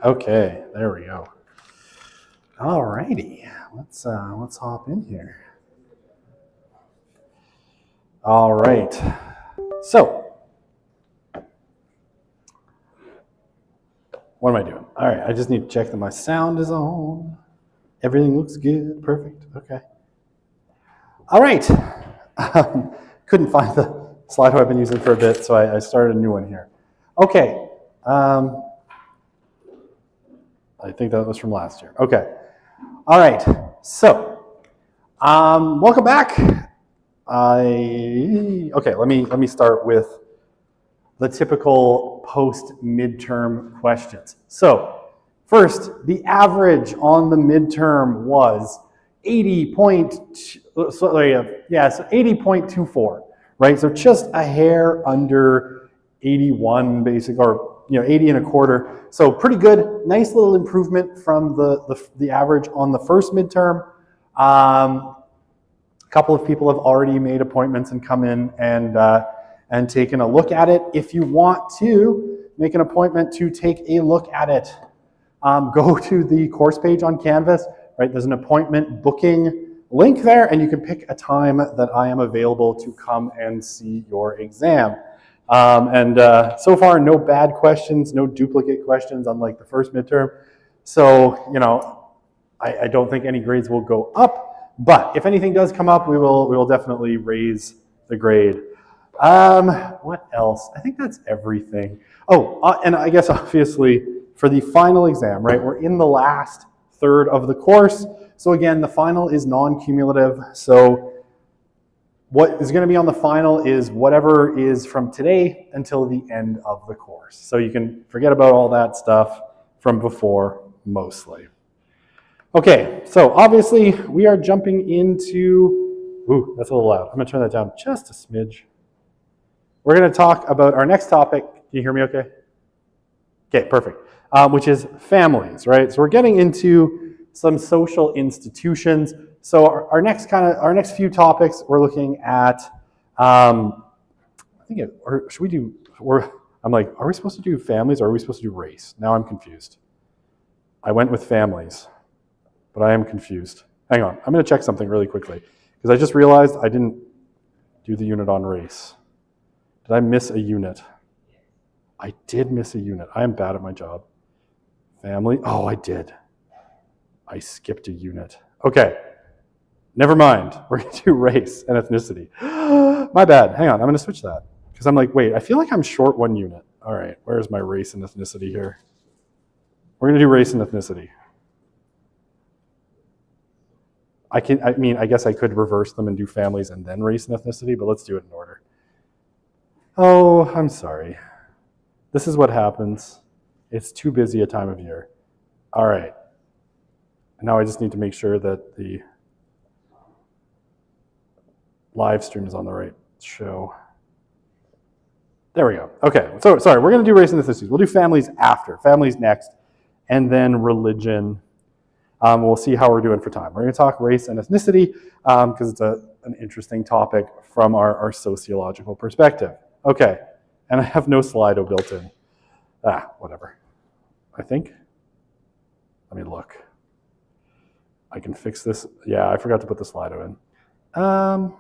Okay, there we go. Alrighty, let's hop in here. All right, so what am I doing? All right, I just need to check that my sound is on. Everything looks good, perfect. Okay. All right. Couldn't find the slide I've been using for a bit, so I started a new one here. Okay. I think that was from last year. Okay. All right. So, welcome back. Okay. Let me start with the typical post-midterm questions. So, first, the average on the midterm was 80.24, right? So just a hair under 81, basic, or 80 and a quarter. So pretty good, nice little improvement from the average on the first midterm. A couple of people have already made appointments and come in and taken a look at it. If you want to make an appointment to take a look at it, go to the course page on Canvas, right? There's an appointment booking link there, and you can pick a time that I am available to come and see your exam. So far, no bad questions, no duplicate questions, unlike the first midterm. So, I don't think any grades will go up, but if anything does come up, we will definitely raise the grade. What else? I think that's everything. Oh, and I guess obviously for the final exam, right? We're in the last third of the course. So again, the final is non-cumulative. So what is going to be on the final is whatever is from today until the end of the course. So you can forget about all that stuff from before, mostly. Okay, so obviously we are jumping into, ooh, that's a little loud. I'm going to turn that down just a smidge. We're going to talk about our next topic. Can you hear me okay? Okay, perfect. Which is families, right? So we're getting into some social institutions. So our next few topics, we're looking at, I'm like, are we supposed to do families or are we supposed to do race? Now I'm confused. I went with families, but I am confused. Hang on, I'm going to check something really quickly because I just realized I didn't do the unit on race. Did I miss a unit? I did miss a unit. I am bad at my job. Family, oh, I did. I skipped a unit. Okay, never mind. We're going to do race and ethnicity. My bad. Hang on, I'm going to switch that. Because I'm like, wait, I feel like I'm short one unit. All right, where's my race and ethnicity here? We're going to do race and ethnicity. I guess I could reverse them and do families and then race and ethnicity, but let's do it in order. Oh, I'm sorry. This is what happens. It's too busy a time of year. All right. Now I just need to make sure that the live stream is on the right show. There we go. Okay, so sorry, we're going to do race and ethnicity. We'll do families after. Families next, and then religion. We'll see how we're doing for time. We're going to talk race and ethnicity because it's an interesting topic from our sociological perspective. Okay, and I have no Slido built in. Whatever. I think. Let me look. I can fix this. Yeah, I forgot to put the Slido in. Give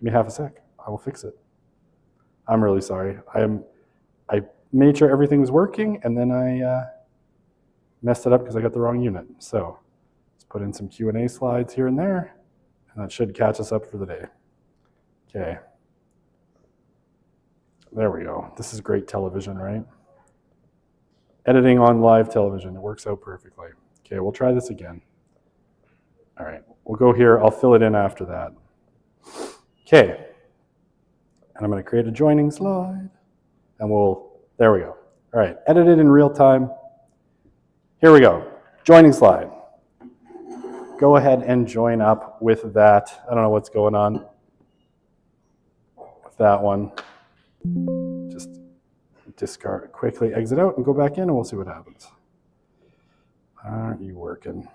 me half a sec. I will fix it. I'm really sorry. I made sure everything was working, and then I messed it up because I got the wrong unit. So let's put in some Q&A slides here and there, and that should catch us up for the day. Okay. There we go. This is great television, right? Editing on live television. It works out perfectly. Okay, we'll try this again. All right, we'll go here. I'll fill it in after that. Okay. And I'm going to create a joining slide. And there we go. All right, edited in real time. Here we go. Joining slide. Go ahead and join up with that. I don't know what's going on with that one. Just discard, quickly exit out and go back in and we'll see what happens. Aren't you working?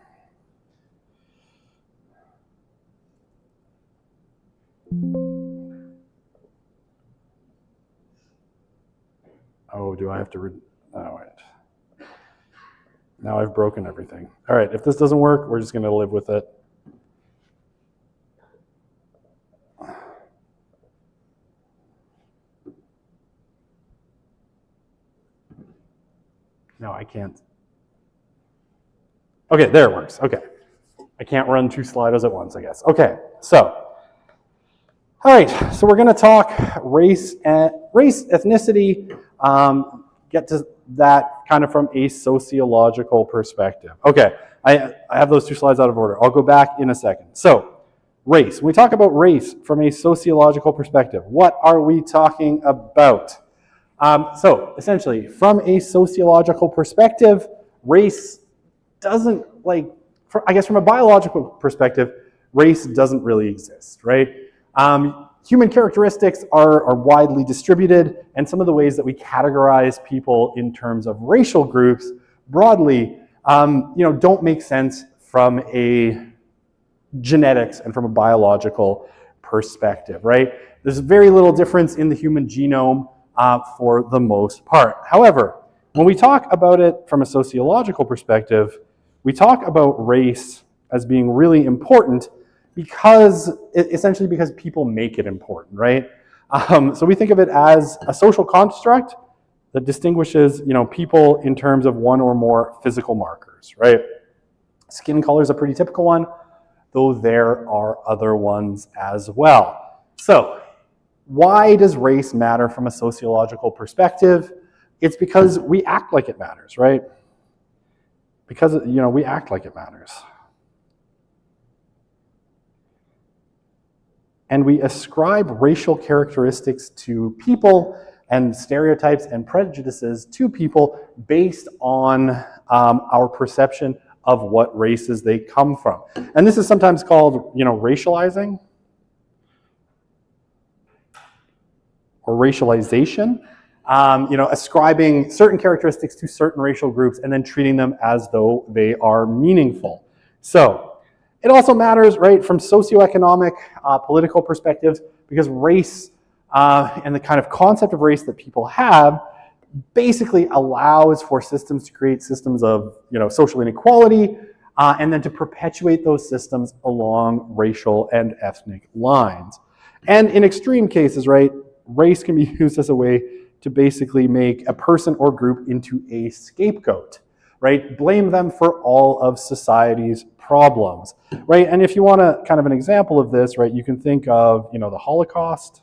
Oh, do I have to oh, wait. Now I've broken everything. All right, if this doesn't work, we're just going to live with it. No, I can't. Okay, there it works. Okay. I can't run 2 Slidos at once, I guess. Okay, so, all right, so we're going to talk race, ethnicity, get to that kind of from a sociological perspective. Okay, I have those 2 slides out of order. I'll go back in a second. So, race. When we talk about race from a sociological perspective, what are we talking about? So, essentially, from a sociological perspective, race doesn't, I guess from a biological perspective, race doesn't really exist, right? Human characteristics are widely distributed, and some of the ways that we categorize people in terms of racial groups broadly, don't make sense from a genetics and from a biological perspective, right? There's very little difference in the human genome for the most part. However, when we talk about it from a sociological perspective, we talk about race as being really important essentially because people make it important, right? So we think of it as a social construct that distinguishes, people in terms of one or more physical markers, right? Skin color is a pretty typical one, though there are other ones as well. So why does race matter from a sociological perspective? It's because we act like it matters, right? Because, we act like it matters. And we ascribe racial characteristics to people and stereotypes and prejudices to people based on our perception of what races they come from. And this is sometimes called, racializing or racialization. Ascribing certain characteristics to certain racial groups and then treating them as though they are meaningful. So it also matters, right, from socioeconomic, political perspectives, because race and the kind of concept of race that people have basically allows for systems to create systems of, social inequality, and then to perpetuate those systems along racial and ethnic lines. And in extreme cases, right, race can be used as a way to basically make a person or group into a scapegoat, right? Blame them for all of society's problems, right? And if you want a kind of an example of this, right, you can think of, the Holocaust,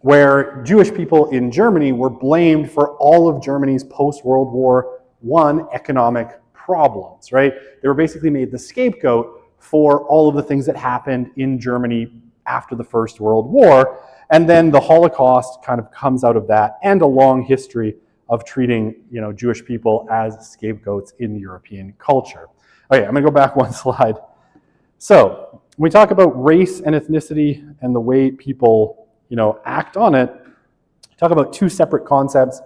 where Jewish people in Germany were blamed for all of Germany's post-World War I economic problems, right? They were basically made the scapegoat for all of the things that happened in Germany after the First World War. And then the Holocaust kind of comes out of that, and a long history of treating, Jewish people as scapegoats in European culture. Okay, I'm gonna go back 1 slide. So when we talk about race and ethnicity and the way people, act on it, talk about 2 separate concepts.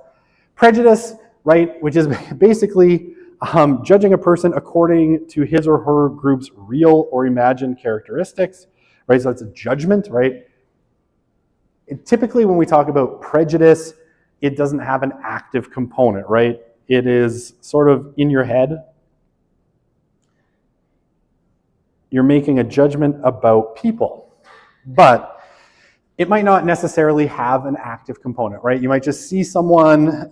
Prejudice, right, which is basically judging a person according to his or her group's real or imagined characteristics, right? So it's a judgment, right? Typically, when we talk about prejudice, it doesn't have an active component, right? It is sort of in your head. You're making a judgment about people, but it might not necessarily have an active component, right? You might just see someone,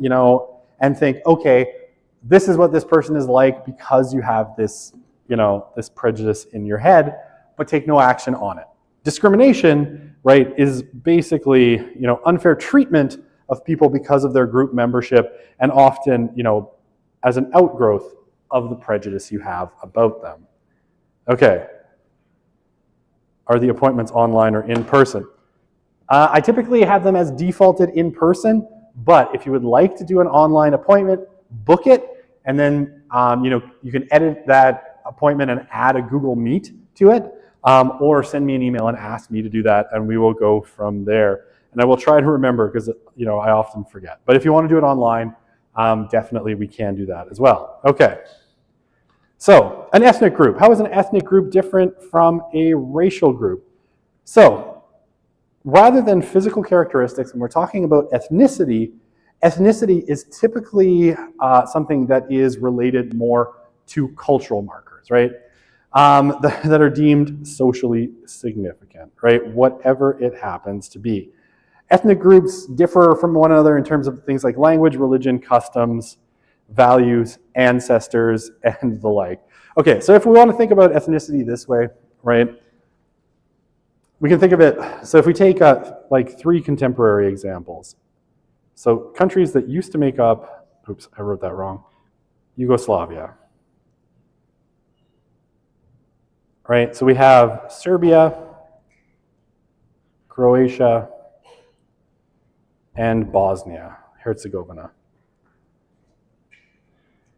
and think, okay, this is what this person is like because you have this, this prejudice in your head, but take no action on it. Discrimination, right, is basically, unfair treatment of people because of their group membership, and often, as an outgrowth of the prejudice you have about them. Okay. Are the appointments online or in person? I typically have them as defaulted in person, but if you would like to do an online appointment, book it, and then, you can edit that appointment and add a Google Meet to it. Or send me an email and ask me to do that, and we will go from there. And I will try to remember because, I often forget. But if you want to do it online, definitely we can do that as well. Okay. So, an ethnic group. How is an ethnic group different from a racial group? So, rather than physical characteristics, when we're talking about ethnicity, ethnicity is typically something that is related more to cultural markers, right? That are deemed socially significant, right? Whatever it happens to be. Ethnic groups differ from one another in terms of things like language, religion, customs, values, ancestors, and the like. Okay, so if we want to think about ethnicity this way, right, we can think of it, so if we take like 3 contemporary examples. So countries that used to make up, oops, I wrote that wrong, Yugoslavia. Right, so we have Serbia, Croatia, and Bosnia, Herzegovina.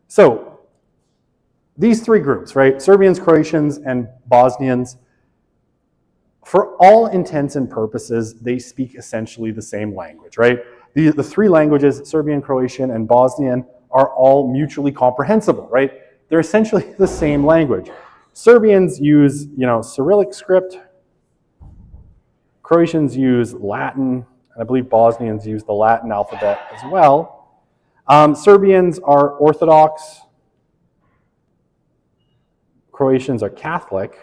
So these 3 groups, right, Serbians, Croatians, and Bosnians, for all intents and purposes, they speak essentially the same language, right? The 3 languages, Serbian, Croatian, and Bosnian, are all mutually comprehensible, right? They're essentially the same language. Serbians use, Cyrillic script. Croatians use Latin. And I believe Bosnians use the Latin alphabet as well. Serbians are Orthodox. Croatians are Catholic.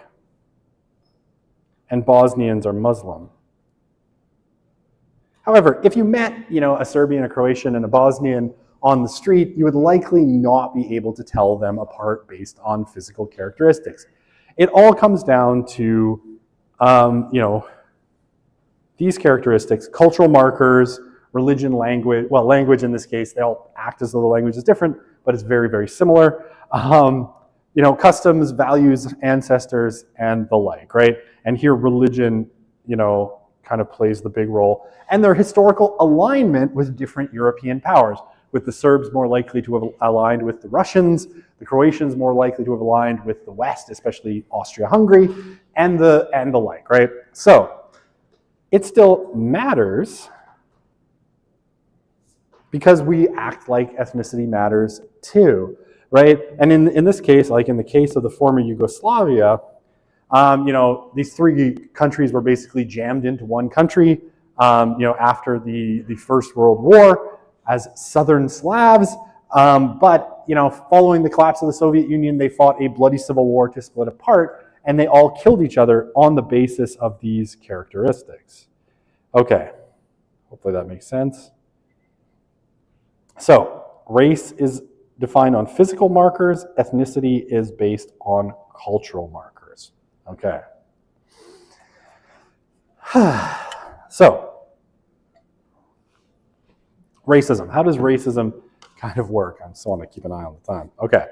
And Bosnians are Muslim. However, if you met, a Serbian, a Croatian, and a Bosnian on the street, you would likely not be able to tell them apart based on physical characteristics. It all comes down to, these characteristics, cultural markers, religion, language, well, language in this case, they all act as though the language is different, but it's very, very similar. Customs, values, ancestors, and the like, right? And here religion, kind of plays the big role. And their historical alignment with different European powers, with the Serbs more likely to have aligned with the Russians, the Croatians more likely to have aligned with the West, especially Austria-Hungary, and the like, right? So it still matters because we act like ethnicity matters too, right? And in this case, like in the case of the former Yugoslavia, these 3 countries were basically jammed into one country, after the First World War as Southern Slavs. But following the collapse of the Soviet Union, they fought a bloody civil war to split apart, and they all killed each other on the basis of these characteristics. Okay, hopefully that makes sense. So, race is defined on physical markers, ethnicity is based on cultural markers. Okay. So, racism. How does racism kind of work? I just want to keep an eye on the time. Okay.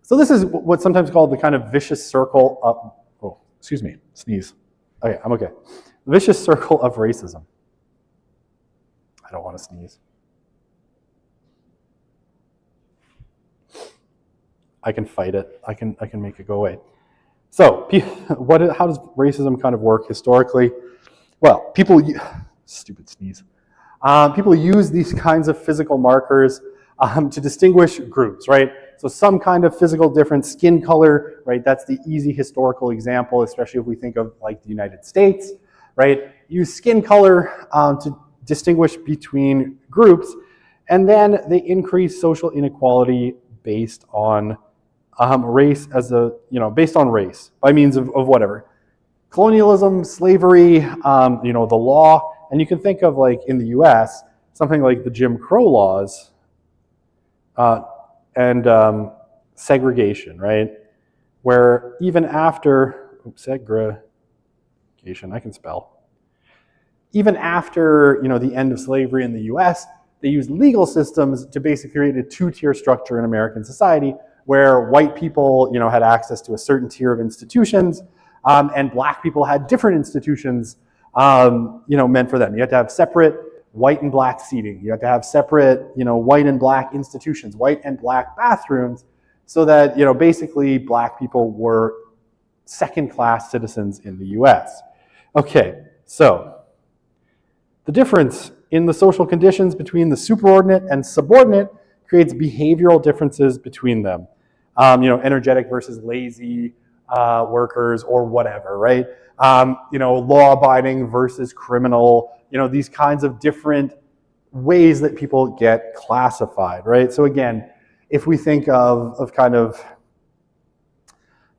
So this is what's sometimes called the kind of vicious circle of, sneeze. Okay, I'm okay. The vicious circle of racism. I don't want to sneeze. I can fight it. I can make it go away. So, how does racism kind of work historically? Well, stupid sneeze. People use these kinds of physical markers to distinguish groups, right? So some kind of physical difference, skin color, right? That's the easy historical example, especially if we think of like the United States, right? Use skin color to distinguish between groups, and then they increase social inequality based on race based on race by means of whatever. Colonialism, slavery, the law, and you can think of like in the US, something like the Jim Crow laws and segregation, right? Where even after, segregation, I can spell. Even after, the end of slavery in the US, they used legal systems to basically create a 2-tier structure in American society where white people, had access to a certain tier of institutions, and black people had different institutions, meant for them. You had to have separate white and black seating. You had to have separate, white and black institutions, white and black bathrooms, so that, basically black people were second-class citizens in the US. Okay, so the difference in the social conditions between the superordinate and subordinate creates behavioral differences between them. Energetic versus lazy, workers or whatever, right? Law-abiding versus criminal, these kinds of different ways that people get classified, right? So again, if we think of kind of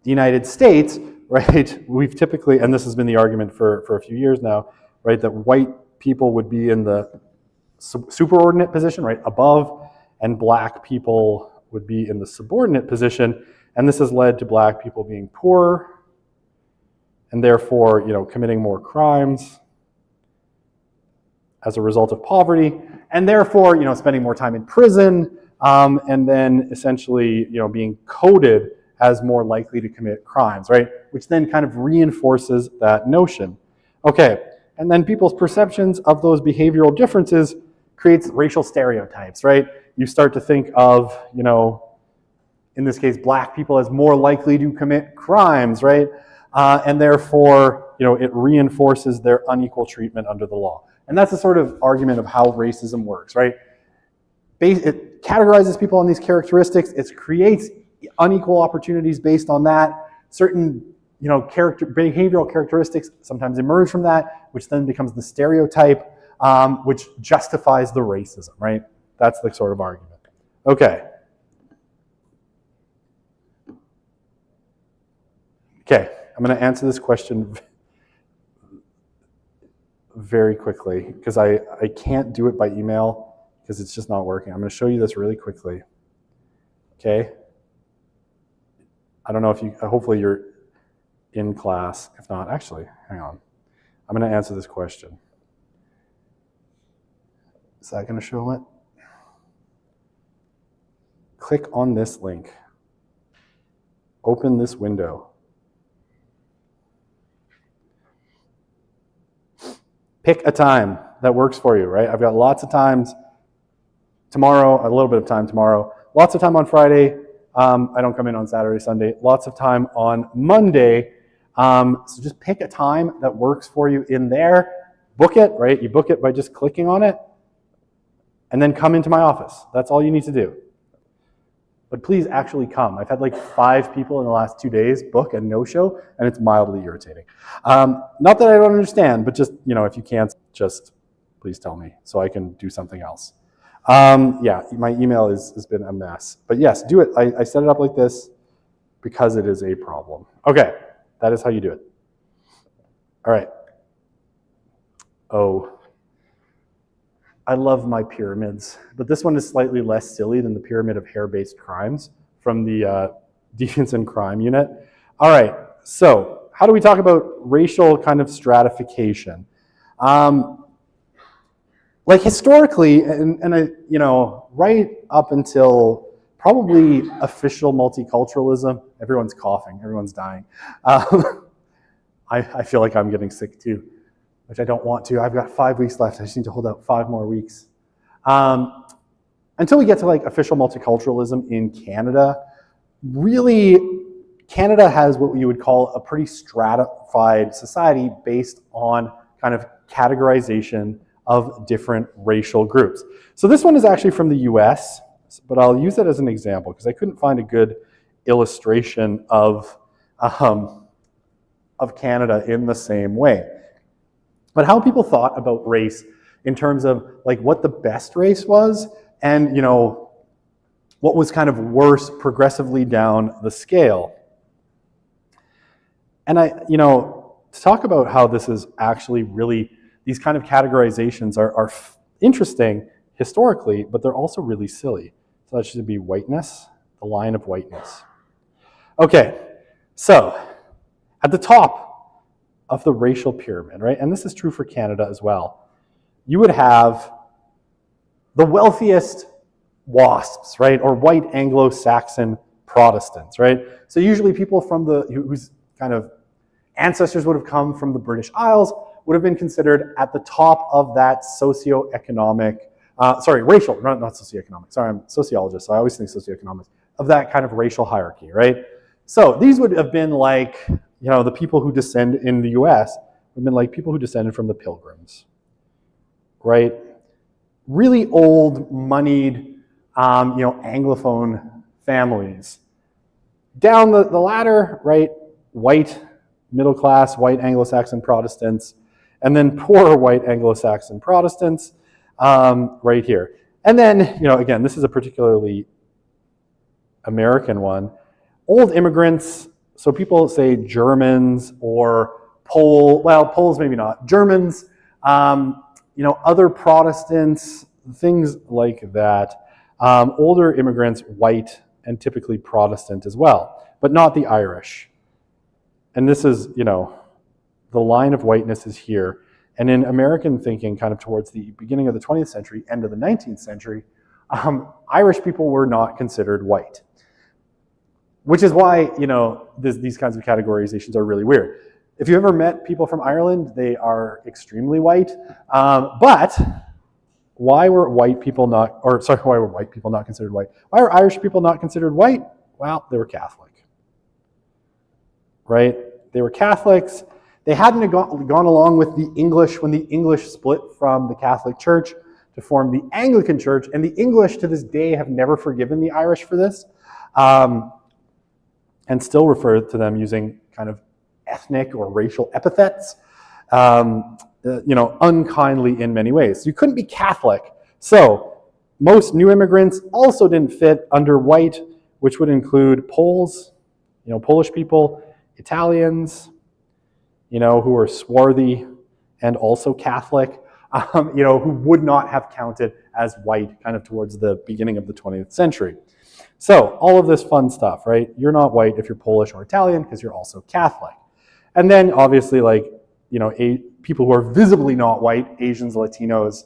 the United States, right, we've typically, and this has been the argument for a few years now, right, that white people would be in the superordinate position, right, above, and black people would be in the subordinate position, and this has led to black people being poorer, and therefore, committing more crimes as a result of poverty, and therefore, spending more time in prison, and then essentially, being coded as more likely to commit crimes, right? Which then kind of reinforces that notion. Okay, and then people's perceptions of those behavioral differences creates racial stereotypes, right? You start to think of, in this case, black people as more likely to commit crimes, right? And therefore, it reinforces their unequal treatment under the law. And that's a sort of argument of how racism works, right? It categorizes people on these characteristics. It creates unequal opportunities based on that. Certain, behavioral characteristics sometimes emerge from that, which then becomes the stereotype, which justifies the racism, right? That's the sort of argument. Okay. Okay, I'm going to answer this question very quickly because I can't do it by email because it's just not working. I'm going to show you this really quickly. Okay? I don't know if hopefully you're in class. If not, actually, hang on. I'm going to answer this question. Is that going to show it? Click on this link. Open this window. Pick a time that works for you, right? I've got lots of times tomorrow, a little bit of time tomorrow, lots of time on Friday. I don't come in on Saturday, Sunday. Lots of time on Monday. So just pick a time that works for you in there. Book it, right? You book it by just clicking on it. And then come into my office. That's all you need to do. But please actually come. I've had like 5 people in the last 2 days book and no-show, and it's mildly irritating. Not that I don't understand, but just, if you can't, just please tell me so I can do something else. Yeah, my email has been a mess. But yes, do it. I set it up like this because it is a problem. Okay, that is how you do it. All right. Oh, I love my pyramids, but this one is slightly less silly than the pyramid of hair-based crimes from the Deviance and Crime Unit. All right, so how do we talk about racial kind of stratification? Like historically, right up until probably official multiculturalism, everyone's coughing, everyone's dying. I feel like I'm getting sick too, which I don't want to. I've got 5 weeks left. I just need to hold out 5 more weeks. Until we get to like official multiculturalism in Canada, really, Canada has what you would call a pretty stratified society based on kind of categorization of different racial groups. So this one is actually from the US, but I'll use it as an example because I couldn't find a good illustration of Canada in the same way. But how people thought about race in terms of like what the best race was and what was kind of worse progressively down the scale. And to talk about how this is actually really, these kind of categorizations are interesting historically, but they're also really silly. So that should be whiteness, the line of whiteness. Okay, so at the top of the racial pyramid, right? And this is true for Canada as well. You would have the wealthiest WASPs, right? Or white Anglo-Saxon Protestants, right? So usually people from whose kind of ancestors would have come from the British Isles would have been considered at the top of that socioeconomic, racial, not socioeconomic, sorry, I'm a sociologist, so I always think socioeconomics, of that kind of racial hierarchy, right? So these would have been like, the people who descend in the US would have been like people who descended from the Pilgrims, right? Really old, moneyed, Anglophone families. Down the ladder, right? white middle class, white Anglo-Saxon Protestants, and then poor white Anglo-Saxon Protestants right here. And then, again, this is a particularly American one. Old immigrants, so people say Germans or Poles maybe not, Germans, other Protestants, things like that. Older immigrants, white and typically Protestant as well, but not the Irish. And this is, the line of whiteness is here. And in American thinking, kind of towards the beginning of the 20th century, end of the 19th century, Irish people were not considered white. Which is why, these kinds of categorizations are really weird. If you've ever met people from Ireland, they are extremely white. But why were white people not considered white? Why are Irish people not considered white? Well, they were Catholic. Right? They were Catholics. They hadn't gone along with the English when the English split from the Catholic Church to form the Anglican Church. And the English to this day have never forgiven the Irish for this. And still refer to them using kind of ethnic or racial epithets, unkindly in many ways. You couldn't be Catholic. So most new immigrants also didn't fit under white, which would include Poles, Polish people, Italians, who are swarthy and also Catholic, who would not have counted as white kind of towards the beginning of the 20th century. So all of this fun stuff, right? You're not white if you're Polish or Italian because you're also Catholic. And then obviously people who are visibly not white, Asians, Latinos,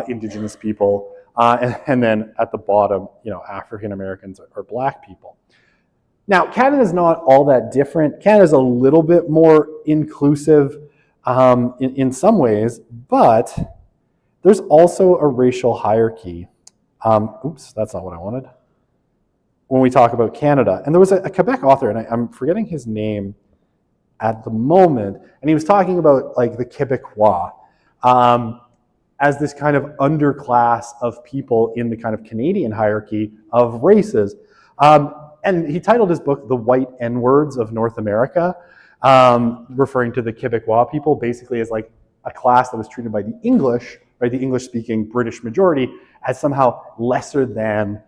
indigenous people, and then at the bottom, African Americans or black people. Now, Canada's not all that different. Canada's a little bit more inclusive in some ways, but there's also a racial hierarchy. Oops, that's not what I wanted. When we talk about Canada. And there was a Quebec author, and I'm forgetting his name at the moment, and he was talking about the Quebecois as this kind of underclass of people in the kind of Canadian hierarchy of races. And he titled his book, The White N-Words of North America, referring to the Quebecois people basically as a class that was treated by the English, right, the English-speaking British majority, as somehow lesser than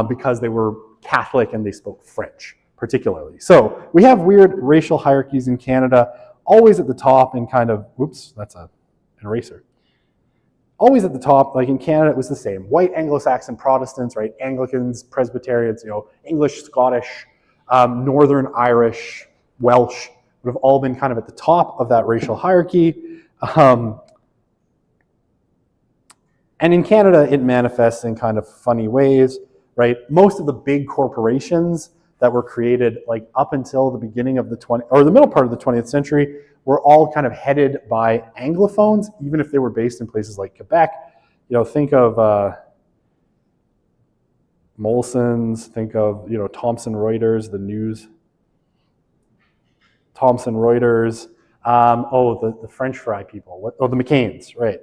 because they were Catholic and they spoke French, particularly. So we have weird racial hierarchies in Canada, always at the top and kind of, whoops, that's an eraser. Always at the top, like in Canada, it was the same. White Anglo-Saxon Protestants, right? Anglicans, Presbyterians, English, Scottish, Northern Irish, Welsh would have all been kind of at the top of that racial hierarchy. And in Canada, it manifests in kind of funny ways, right? Most of the big corporations that were created up until the beginning of the the middle part of the 20th century were all kind of headed by Anglophones, even if they were based in places like Quebec. Think of Molson's, think of, Thomson Reuters, the news. Thomson Reuters, the French fry people. The McCains, right?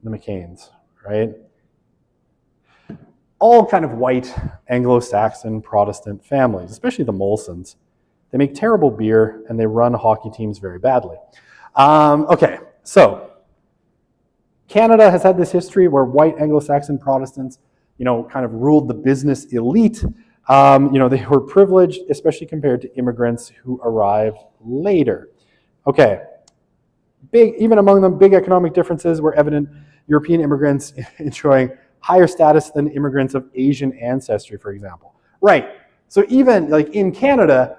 The McCains, right? All kind of white Anglo-Saxon Protestant families, especially the Molsons. They make terrible beer and they run hockey teams very badly. Okay, so Canada has had this history where white Anglo-Saxon Protestants, kind of ruled the business elite. They were privileged, especially compared to immigrants who arrived later. Okay, even among them, big economic differences were evident. European immigrants enjoying higher status than immigrants of Asian ancestry, for example. Right, so even in Canada,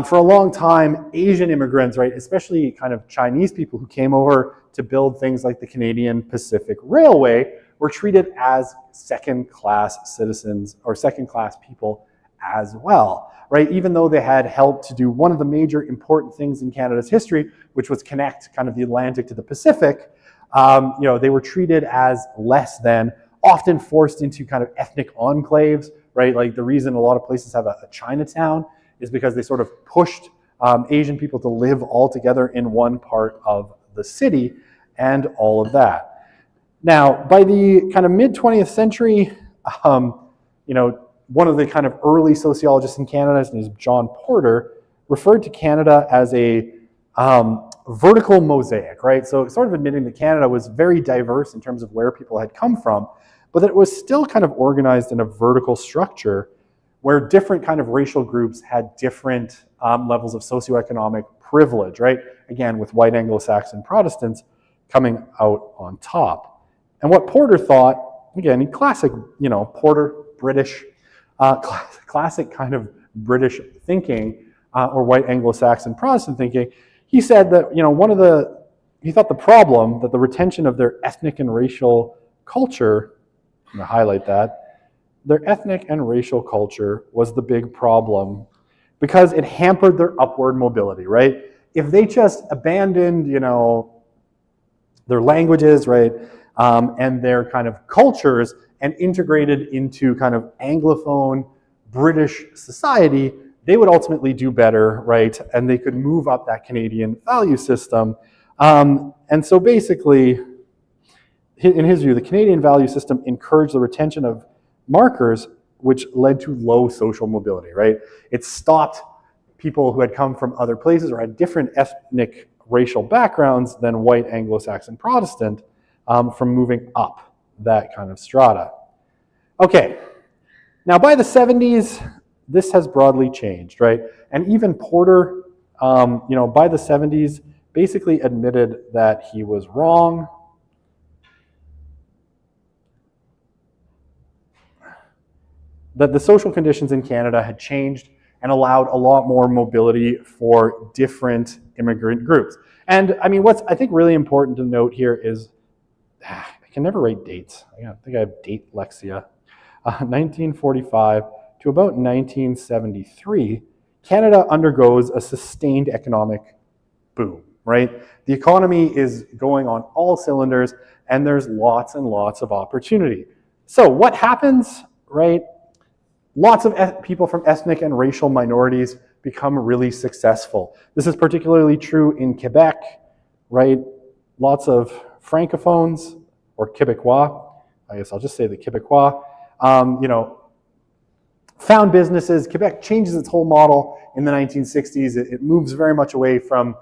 for a long time, Asian immigrants, right, especially kind of Chinese people who came over to build things like the Canadian Pacific Railway, were treated as second-class citizens or second-class people as well, right? Even though they had helped to do one of the major important things in Canada's history, which was connect kind of the Atlantic to the Pacific, they were treated as less than, often forced into kind of ethnic enclaves, right? The reason a lot of places have a Chinatown is because they sort of pushed Asian people to live all together in one part of the city and all of that. Now, by the kind of mid-20th century, one of the kind of early sociologists in Canada, his name is John Porter, referred to Canada as a vertical mosaic, right? So sort of admitting that Canada was very diverse in terms of where people had come from, but that it was still kind of organized in a vertical structure where different kind of racial groups had different levels of socioeconomic privilege, right? Again, with white Anglo-Saxon Protestants coming out on top. And what Porter thought, again, in classic, Porter, British, classic kind of British thinking, or white Anglo-Saxon Protestant thinking, he said that, he thought the problem that the retention of their ethnic and racial culture, I'm going to highlight that, their ethnic and racial culture was the big problem because it hampered their upward mobility, right? If they just abandoned, their languages, right, and their kind of cultures and integrated into kind of Anglophone British society, they would ultimately do better, right? And they could move up that Canadian value system. And so basically, in his view, the Canadian value system encouraged the retention of markers, which led to low social mobility, right? It stopped people who had come from other places or had different ethnic racial backgrounds than white Anglo-Saxon Protestant from moving up that kind of strata. Okay, now by the 70s, this has broadly changed, right? And even Porter, by the 70s, basically admitted that he was wrong. That the social conditions in Canada had changed and allowed a lot more mobility for different immigrant groups. And I mean, what's I think really important to note here is, I can never write dates. I think I have date lexia. 1945 to about 1973, Canada undergoes a sustained economic boom, right? The economy is going on all cylinders and there's lots and lots of opportunity. So what happens, right? Lots of people from ethnic and racial minorities become really successful. This is particularly true in Quebec, right? Lots of francophones, or Québécois, I guess I'll just say the Québécois, found businesses. Quebec changes its whole model in the 1960s. It moves very much away from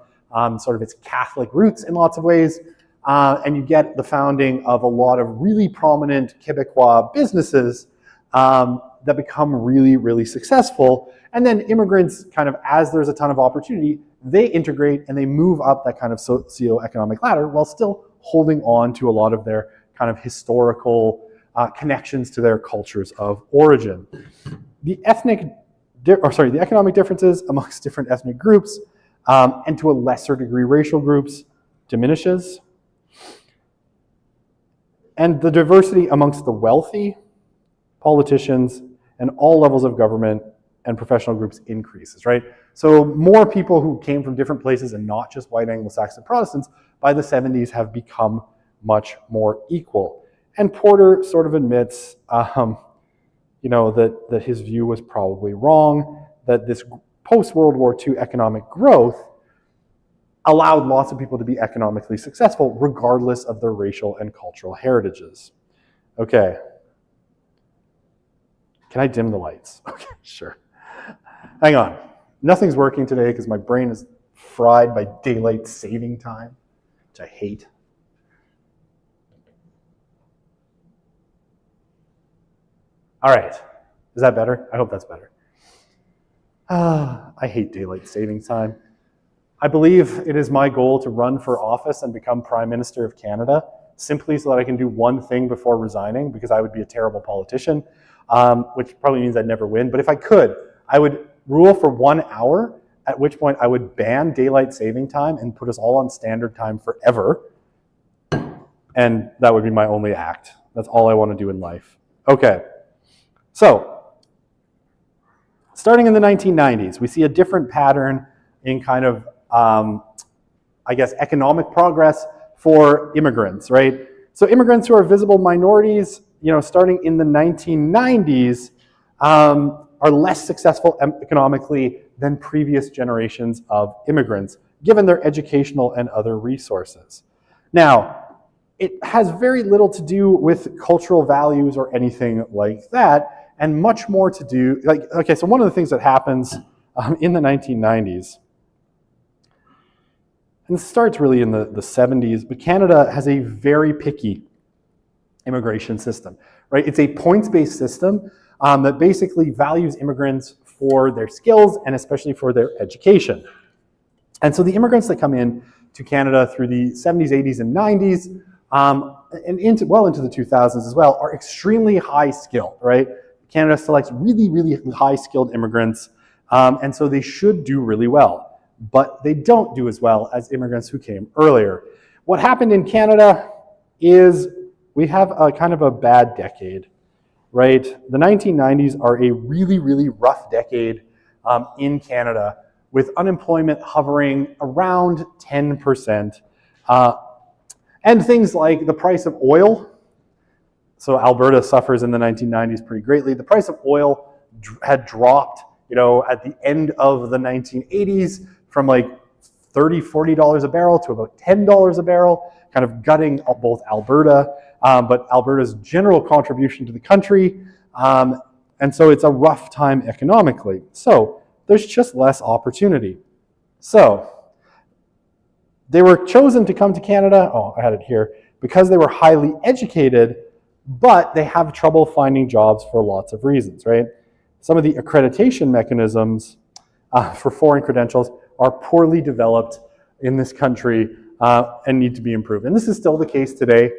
sort of its Catholic roots in lots of ways, and you get the founding of a lot of really prominent Québécois businesses that become really, really successful. And then immigrants, kind of as there's a ton of opportunity, they integrate and they move up that kind of socioeconomic ladder while still holding on to a lot of their kind of historical connections to their cultures of origin. The economic differences amongst different ethnic groups, and to a lesser degree racial groups, diminishes. And the diversity amongst the wealthy, politicians, and all levels of government and professional groups increases, right? So more people who came from different places and not just white Anglo-Saxon Protestants by the 70s have become much more equal. And Porter sort of admits, that his view was probably wrong, that this post-World War II economic growth allowed lots of people to be economically successful regardless of their racial and cultural heritages. Okay. Can I dim the lights? Okay, sure. Hang on. Nothing's working today because my brain is fried by daylight saving time, which I hate. All right. Is that better? I hope that's better. I hate daylight saving time. I believe it is my goal to run for office and become Prime Minister of Canada simply so that I can do one thing before resigning, because I would be a terrible politician. Which probably means I'd never win. But if I could, I would rule for 1 hour, at which point I would ban daylight saving time and put us all on standard time forever. And that would be my only act. That's all I want to do in life. Okay. So, starting in the 1990s, we see a different pattern in kind of, economic progress for immigrants, right? So immigrants who are visible minorities, starting in the 1990s, are less successful economically than previous generations of immigrants, given their educational and other resources. Now, it has very little to do with cultural values or anything like that, and much more to do, so one of the things that happens in the 1990s. And it starts really in the 70s, but Canada has a very picky immigration system, right? It's a points-based system that basically values immigrants for their skills and especially for their education. And so the immigrants that come in to Canada through the 70s, 80s, and 90s, and well into the 2000s as well, are extremely high skilled, right? Canada selects really, really high skilled immigrants, and so they should do really well. But they don't do as well as immigrants who came earlier. What happened in Canada is we have a kind of a bad decade, right? The 1990s are a really, really rough decade in Canada, with unemployment hovering around 10%. And things like the price of oil. So Alberta suffers in the 1990s pretty greatly. The price of oil had dropped, at the end of the 1980s from like $30, $40 a barrel to about $10 a barrel, kind of gutting both Alberta, but Alberta's general contribution to the country. And so it's a rough time economically. So there's just less opportunity. So they were chosen to come to Canada, I had it here, because they were highly educated, but they have trouble finding jobs for lots of reasons, right? Some of the accreditation mechanisms for foreign credentials are poorly developed in this country and need to be improved. And this is still the case today.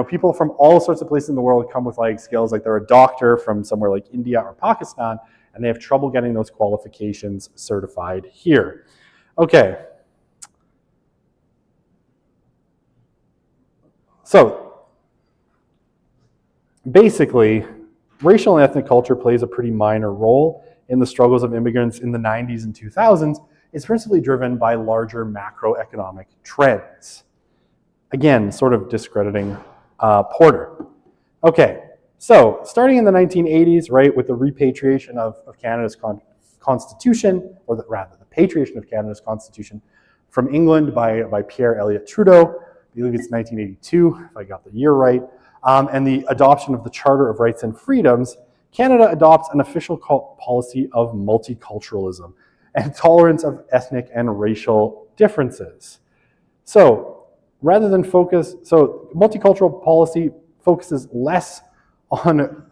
People from all sorts of places in the world come with like skills, like they're a doctor from somewhere like India or Pakistan, and they have trouble getting those qualifications certified here. Okay. So basically, racial and ethnic culture plays a pretty minor role in the struggles of immigrants in the 90s and 2000s. It's principally driven by larger macroeconomic trends. Again, sort of discrediting Porter. Okay, so starting in the 1980s, right, with the repatriation of Canada's constitution, or rather the patriation of Canada's constitution from England by Pierre Elliott Trudeau, I believe it's 1982, if I got the year right, and the adoption of the Charter of Rights and Freedoms, Canada adopts an official policy of multiculturalism and tolerance of ethnic and racial differences. So rather than multicultural policy focuses less on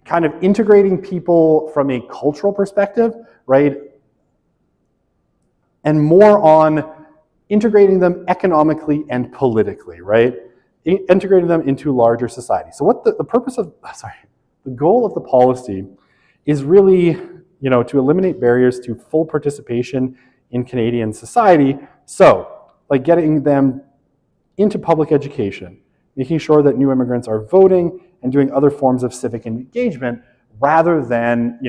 kind of integrating people from a cultural perspective, right? And more on integrating them economically and politically, right? Integrating them into larger society. So what the goal of the policy is really, to eliminate barriers to full participation in Canadian society. So, like getting them into public education, making sure that new immigrants are voting and doing other forms of civic engagement rather than,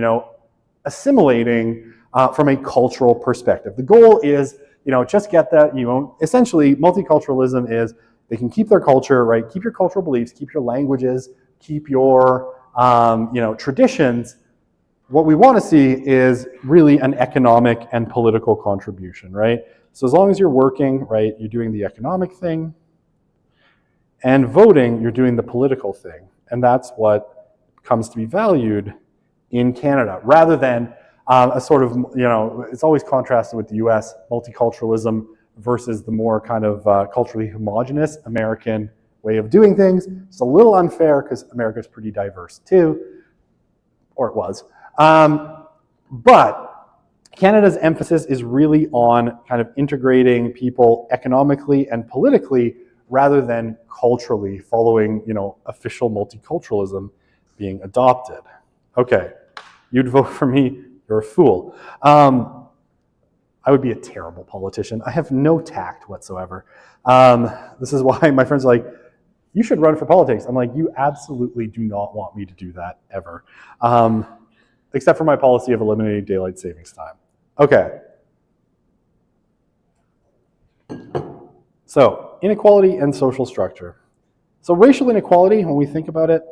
assimilating from a cultural perspective. The goal is, just get that, essentially multiculturalism is they can keep their culture, right? Keep your cultural beliefs, keep your languages, keep your, traditions. What we want to see is really an economic and political contribution, right? So as long as you're working, right, you're doing the economic thing, and voting, you're doing the political thing. And that's what comes to be valued in Canada, rather than a sort of, it's always contrasted with the US, multiculturalism versus the more kind of culturally homogenous American way of doing things. It's a little unfair because America's pretty diverse too, or it was. But Canada's emphasis is really on kind of integrating people economically and politically rather than culturally, following, official multiculturalism being adopted. Okay, you'd vote for me, you're a fool. I would be a terrible politician. I have no tact whatsoever. This is why my friends are like, you should run for politics. I'm like, you absolutely do not want me to do that ever. Except for my policy of eliminating daylight savings time. Okay. So, inequality and social structure. So racial inequality, when we think about it,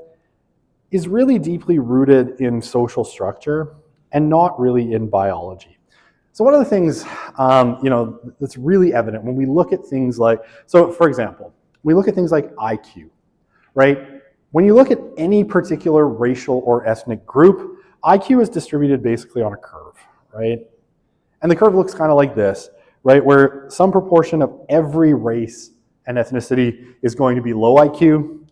is really deeply rooted in social structure and not really in biology. So one of the things, that's really evident when we look at things like, so for example, we look at things like IQ, right? When you look at any particular racial or ethnic group, IQ is distributed basically on a curve, right? And the curve looks kind of like this, right? Where some proportion of every race and ethnicity is going to be low IQ.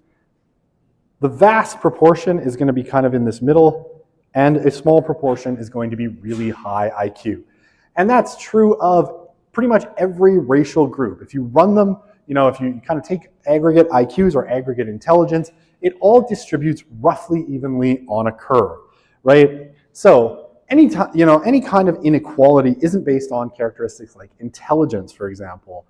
The vast proportion is going to be kind of in this middle, and a small proportion is going to be really high IQ. And that's true of pretty much every racial group. If you run them, if you kind of take aggregate IQs or aggregate intelligence, it all distributes roughly evenly on a curve, right? So any kind of inequality isn't based on characteristics like intelligence, for example,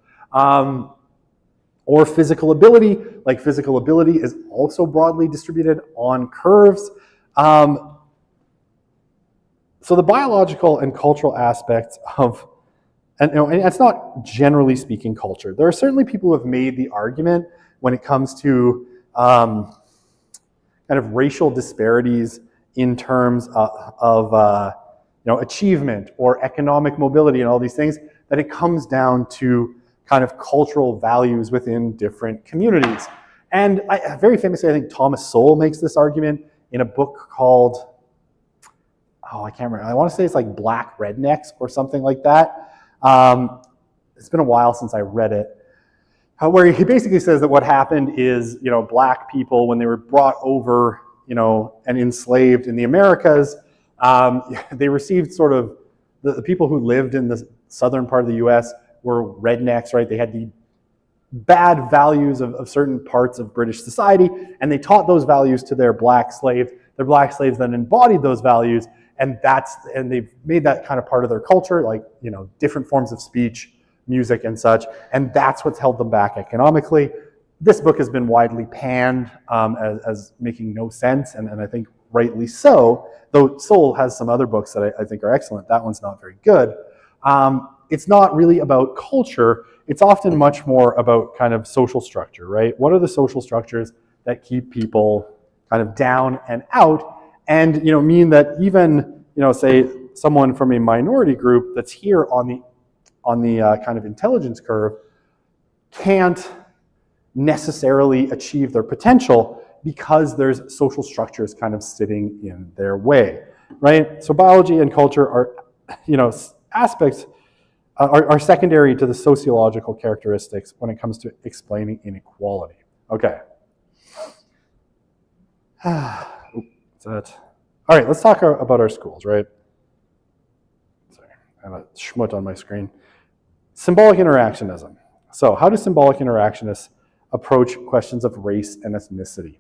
or physical ability. Like physical ability is also broadly distributed on curves. So the biological and cultural aspects of, and it's not generally speaking culture. There are certainly people who have made the argument when it comes to kind of racial disparities in terms of achievement or economic mobility and all these things, that it comes down to kind of cultural values within different communities. And very famously, I think Thomas Sowell makes this argument in a book called, I can't remember. I want to say it's like Black Rednecks or something like that. It's been a while since I read it. Where he basically says that what happened is, black people, when they were brought over, and enslaved in the Americas, they received sort of, the people who lived in the southern part of the US were rednecks, right? They had the bad values of certain parts of British society, and they taught those values to their black slaves. Their black slaves then embodied those values, and they've made that kind of part of their culture, like, different forms of speech, music and such, and that's what's held them back economically. This book has been widely panned as making no sense, and I think rightly so, though Sowell has some other books that I think are excellent. That one's not very good. It's not really about culture. It's often much more about kind of social structure, right? What are the social structures that keep people kind of down and out, and mean that even say someone from a minority group that's here on the kind of intelligence curve can't necessarily achieve their potential because there's social structures kind of sitting in their way, right? So biology and culture are, aspects are secondary to the sociological characteristics when it comes to explaining inequality. Okay. What's that? All right, let's talk about our schools, right? Sorry, I have a schmut on my screen. Symbolic interactionism. So how do symbolic interactionists approach questions of race and ethnicity?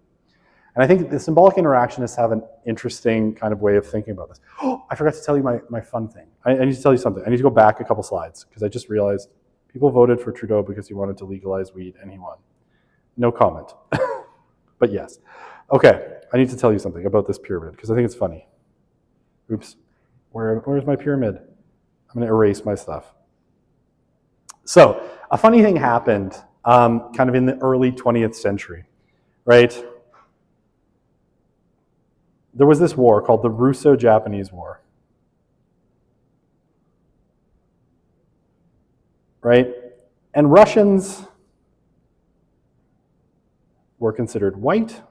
And I think the symbolic interactionists have an interesting kind of way of thinking about this. Oh, I forgot to tell you my fun thing. I need to tell you something. I need to go back a couple slides because I just realized people voted for Trudeau because he wanted to legalize weed and he won. No comment. But yes. Okay, I need to tell you something about this pyramid because I think it's funny. Oops. Where's my pyramid? I'm going to erase my stuff. So a funny thing happened kind of in the early 20th century, right? There was this war called the Russo-Japanese War, right? And Russians were considered white,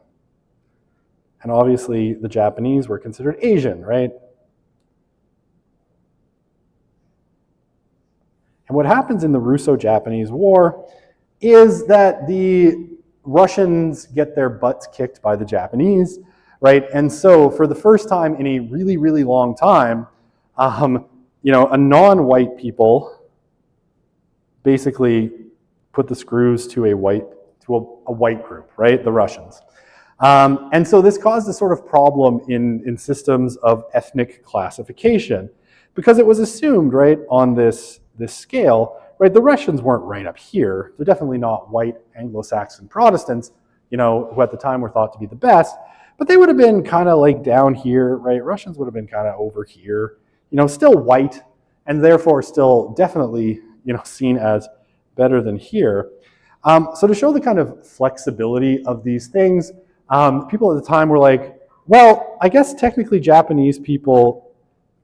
and obviously the Japanese were considered Asian, right? And what happens in the Russo-Japanese War is that the Russians get their butts kicked by the Japanese, right? And so for the first time in a really, really long time, a non-white people basically put the screws to a white group, right? The Russians. And so this caused a sort of problem in systems of ethnic classification because it was assumed, right, on this scale, right, the Russians weren't right up here. They're definitely not white Anglo-Saxon Protestants, who at the time were thought to be the best, but they would have been kind of like down here, right? Russians would have been kind of over here, still white, and therefore still definitely, seen as better than here. So to show the kind of flexibility of these things, people at the time were like, well, I guess technically Japanese people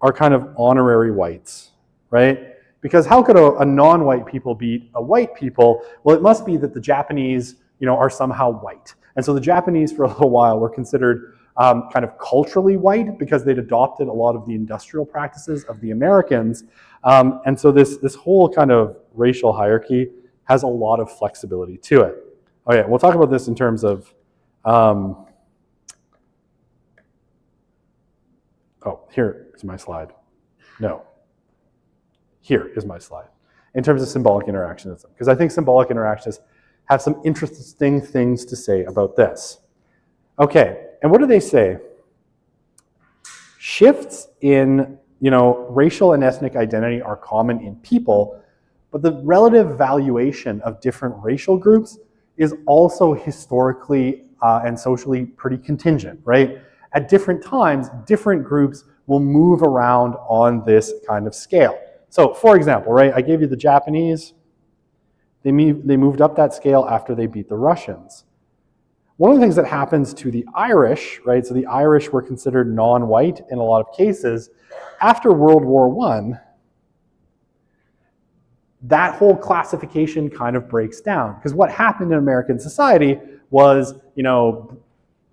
are kind of honorary whites, right? Because how could a non-white people beat a white people? Well, it must be that the Japanese, are somehow white. And so the Japanese for a little while were considered kind of culturally white because they'd adopted a lot of the industrial practices of the Americans. And so this whole kind of racial hierarchy has a lot of flexibility to it. Okay, we'll talk about this in terms of, oh, here is my slide. No, here is my slide. In terms of symbolic interactionism, because I think symbolic interactionists have some interesting things to say about this. Okay, and what do they say? Shifts in, racial and ethnic identity are common in people, but the relative valuation of different racial groups is also historically and socially pretty contingent, right? At different times, different groups will move around on this kind of scale. So, for example, right, I gave you the Japanese. They moved up that scale after they beat the Russians. One of the things that happens to the Irish, right, so the Irish were considered non-white in a lot of cases. After World War I, that whole classification kind of breaks down. Because what happened in American society was,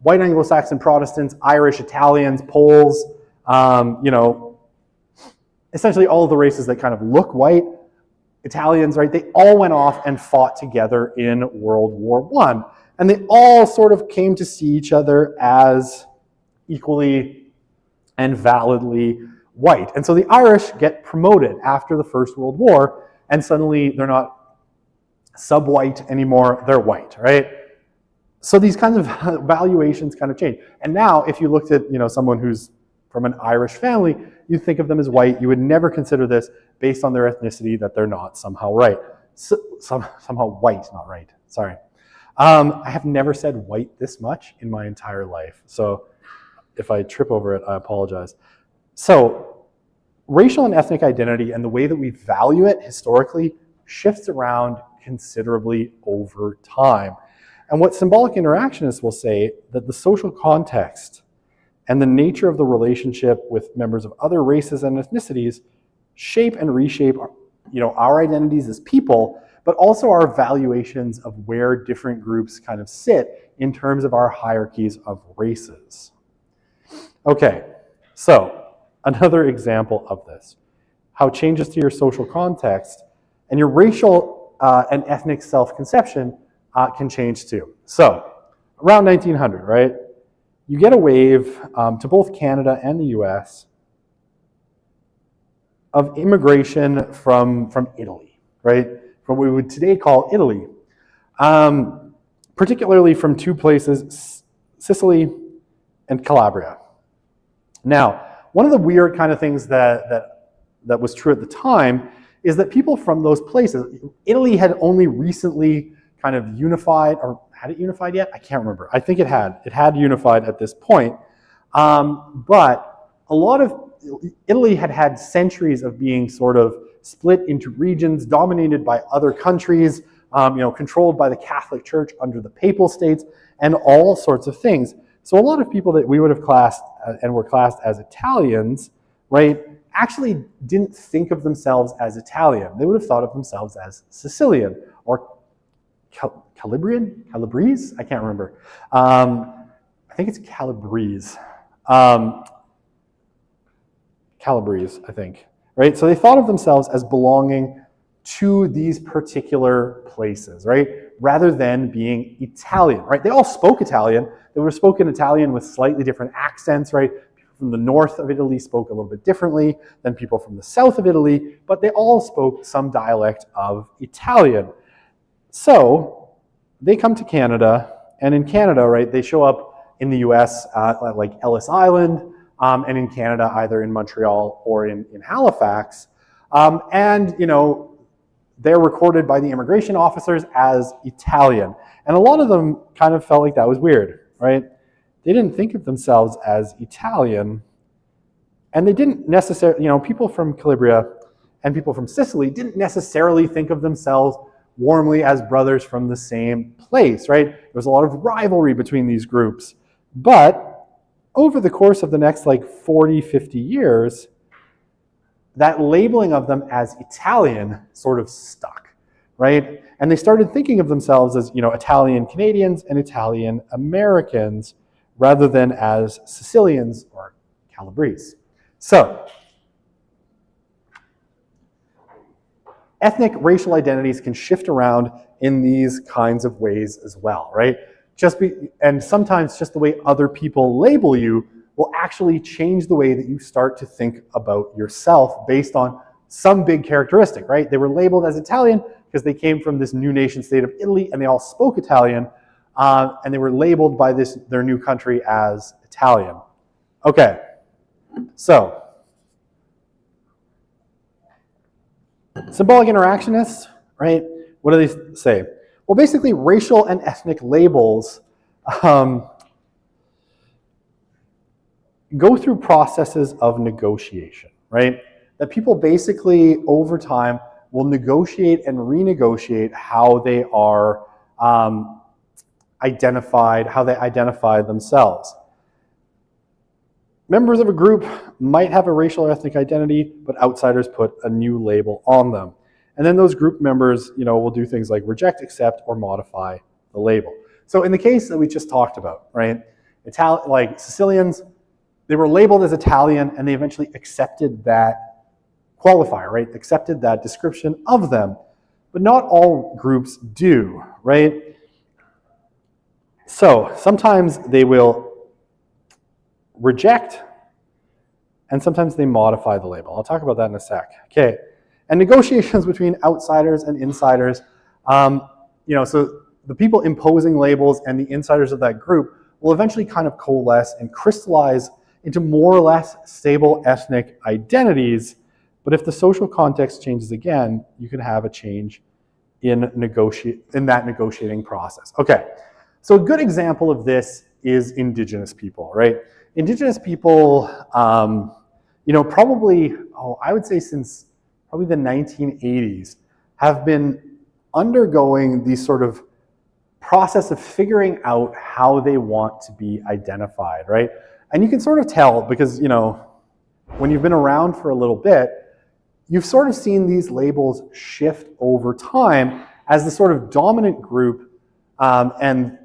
white Anglo-Saxon Protestants, Irish, Italians, Poles, essentially all of the races that kind of look white, Italians, right, they all went off and fought together in World War I. And they all sort of came to see each other as equally and validly white. And so the Irish get promoted after the First World War, and suddenly they're not sub-white anymore, they're white, right? So these kinds of valuations kind of change. And now if you looked at, someone who's from an Irish family, you think of them as white. You would never consider this based on their ethnicity that they're not somehow right. Somehow white, not right, sorry. I have never said white this much in my entire life. So if I trip over it, I apologize. So racial and ethnic identity and the way that we value it historically shifts around considerably over time. And what symbolic interactionists will say that the social context and the nature of the relationship with members of other races and ethnicities shape and reshape, our identities as people, but also our valuations of where different groups kind of sit in terms of our hierarchies of races. Okay, so another example of this, how changes to your social context and your racial and ethnic self-conception can change too. So around 1900, right? You get a wave to both Canada and the US of immigration from Italy, right? From what we would today call Italy, particularly from two places, Sicily and Calabria. Now, one of the weird kind of things that was true at the time is that people from those places, Italy had only recently kind of unified, or had it unified yet? I can't remember. I think it had unified at this point. But a lot of Italy had centuries of being sort of split into regions dominated by other countries, controlled by the Catholic Church under the Papal States, and all sorts of things. So a lot of people that we would have classed and were classed as Italians, right, actually didn't think of themselves as Italian. They would have thought of themselves as Sicilian or Calabrese? I can't remember. I think it's Calabrese. Calabrese, I think. Right? So they thought of themselves as belonging to these particular places, right? Rather than being Italian, right? They all spoke Italian. They would have spoken Italian with slightly different accents, right? People from the north of Italy spoke a little bit differently than people from the south of Italy, but they all spoke some dialect of Italian. So they come to Canada, and in Canada, right, they show up in the US like Ellis Island, and in Canada, either in Montreal or in Halifax. And, they're recorded by the immigration officers as Italian. And a lot of them kind of felt like that was weird, right? They didn't think of themselves as Italian. And they didn't necessarily, people from Calabria and people from Sicily didn't necessarily think of themselves warmly as brothers from the same place, right? There was a lot of rivalry between these groups. But over the course of the next 40, 50 years, that labeling of them as Italian sort of stuck, right? And they started thinking of themselves as, Italian Canadians and Italian Americans rather than as Sicilians or Calabrese. So, ethnic racial identities can shift around in these kinds of ways as well, right? And sometimes just the way other people label you will actually change the way that you start to think about yourself based on some big characteristic, right? They were labeled as Italian because they came from this new nation state of Italy and they all spoke Italian, and they were labeled by their new country as Italian. Okay, so symbolic interactionists, right? What do they say? Well, basically, racial and ethnic labels go through processes of negotiation, right? That people basically, over time, will negotiate and renegotiate how they are identified, how they identify themselves. Members of a group might have a racial or ethnic identity, but outsiders put a new label on them. And then those group members, will do things like reject, accept, or modify the label. So in the case that we just talked about, right, like Sicilians, they were labeled as Italian and they eventually accepted that qualifier, right, accepted that description of them. But not all groups do, right? So sometimes they will reject, and sometimes they modify the label. I'll talk about that in a sec. Okay, and negotiations between outsiders and insiders, so the people imposing labels and the insiders of that group will eventually kind of coalesce and crystallize into more or less stable ethnic identities. But if the social context changes again, you can have a change in that negotiating process. Okay, so a good example of this is Indigenous people, right? Indigenous people, probably, I would say since probably the 1980s, have been undergoing these sort of process of figuring out how they want to be identified, right? And you can sort of tell because, when you've been around for a little bit, you've sort of seen these labels shift over time as the sort of dominant group and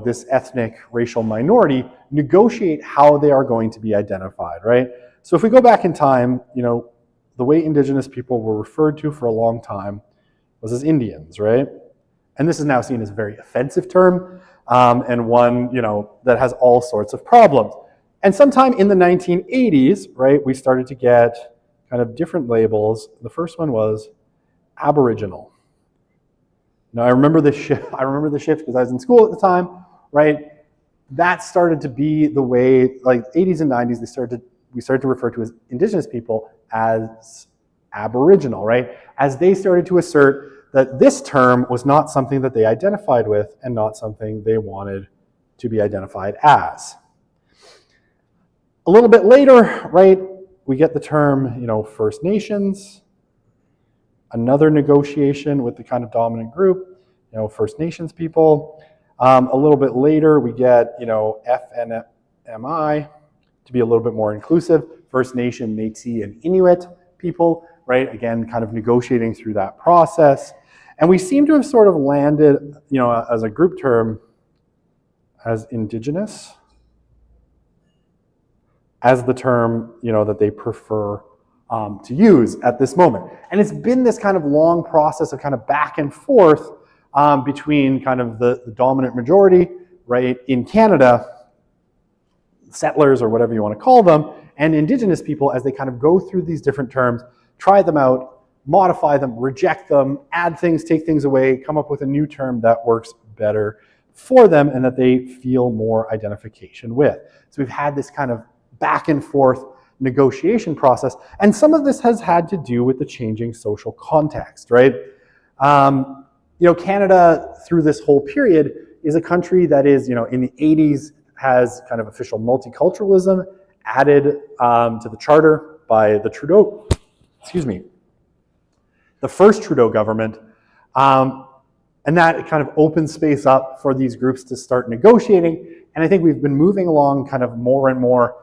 this ethnic racial minority negotiate how they are going to be identified, right? So if we go back in time, the way Indigenous people were referred to for a long time was as Indians, right? And this is now seen as a very offensive term and one, that has all sorts of problems. And sometime in the 1980s, right, we started to get kind of different labels. The first one was Aboriginal. Now, I remember the shift because I was in school at the time, right? That started to be the way, like 80s and 90s, we started to refer to as Indigenous people as Aboriginal, right? As they started to assert that this term was not something that they identified with and not something they wanted to be identified as. A little bit later, right, we get the term, First Nations. Another negotiation with the kind of dominant group, First Nations people. A little bit later, we get, FNMI to be a little bit more inclusive, First Nation, Métis, and Inuit people, right? Again, kind of negotiating through that process. And we seem to have sort of landed, as a group term, as Indigenous, as the term, that they prefer to use at this moment. And it's been this kind of long process of kind of back and forth between kind of the dominant majority, right, in Canada, settlers or whatever you want to call them, and Indigenous people as they kind of go through these different terms, try them out, modify them, reject them, add things, take things away, come up with a new term that works better for them and that they feel more identification with. So we've had this kind of back and forth negotiation process, and some of this has had to do with the changing social context, right? Canada, through this whole period, is a country that is, in the 80s, has kind of official multiculturalism added to the charter by the Trudeau, the first Trudeau government, and that kind of opens space up for these groups to start negotiating. And I think we've been moving along kind of more and more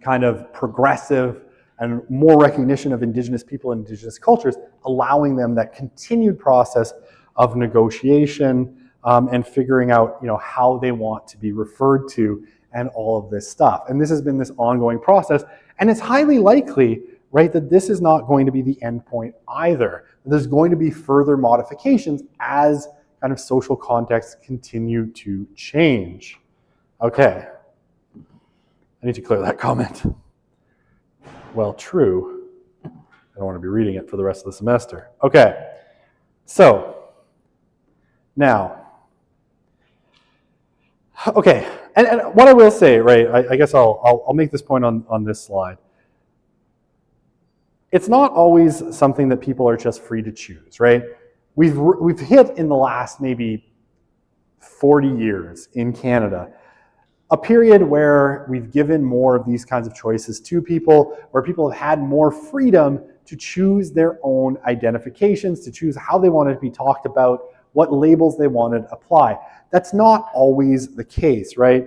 kind of progressive and more recognition of Indigenous people and Indigenous cultures, allowing them that continued process of negotiation and figuring out, how they want to be referred to and all of this stuff. And this has been this ongoing process, and it's highly likely, right, that this is not going to be the end point either. There's going to be further modifications as kind of social contexts continue to change. Okay, I need to clear that comment. Well, true. I don't want to be reading it for the rest of the semester. Okay, so now, okay, and what I will say, right, I guess I'll make this point on this slide. It's not always something that people are just free to choose, right? We've hit in the last maybe 40 years in Canada a period where we've given more of these kinds of choices to people, where people have had more freedom to choose their own identifications, to choose how they wanted to be talked about, what labels they wanted to apply. That's not always the case, right?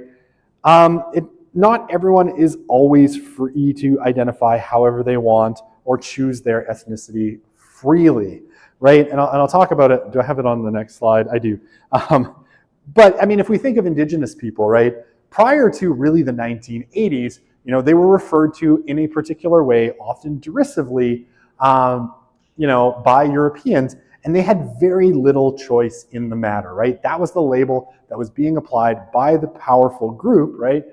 Not everyone is always free to identify however they want or choose their ethnicity freely, right? And I'll talk about it. Do I have it on the next slide? I do. But I mean, if we think of Indigenous people, right, prior to really the 1980s, you know, they were referred to in a particular way, often derisively, you know, by Europeans, and they had very little choice in the matter, right? That was the label that was being applied by the powerful group, right?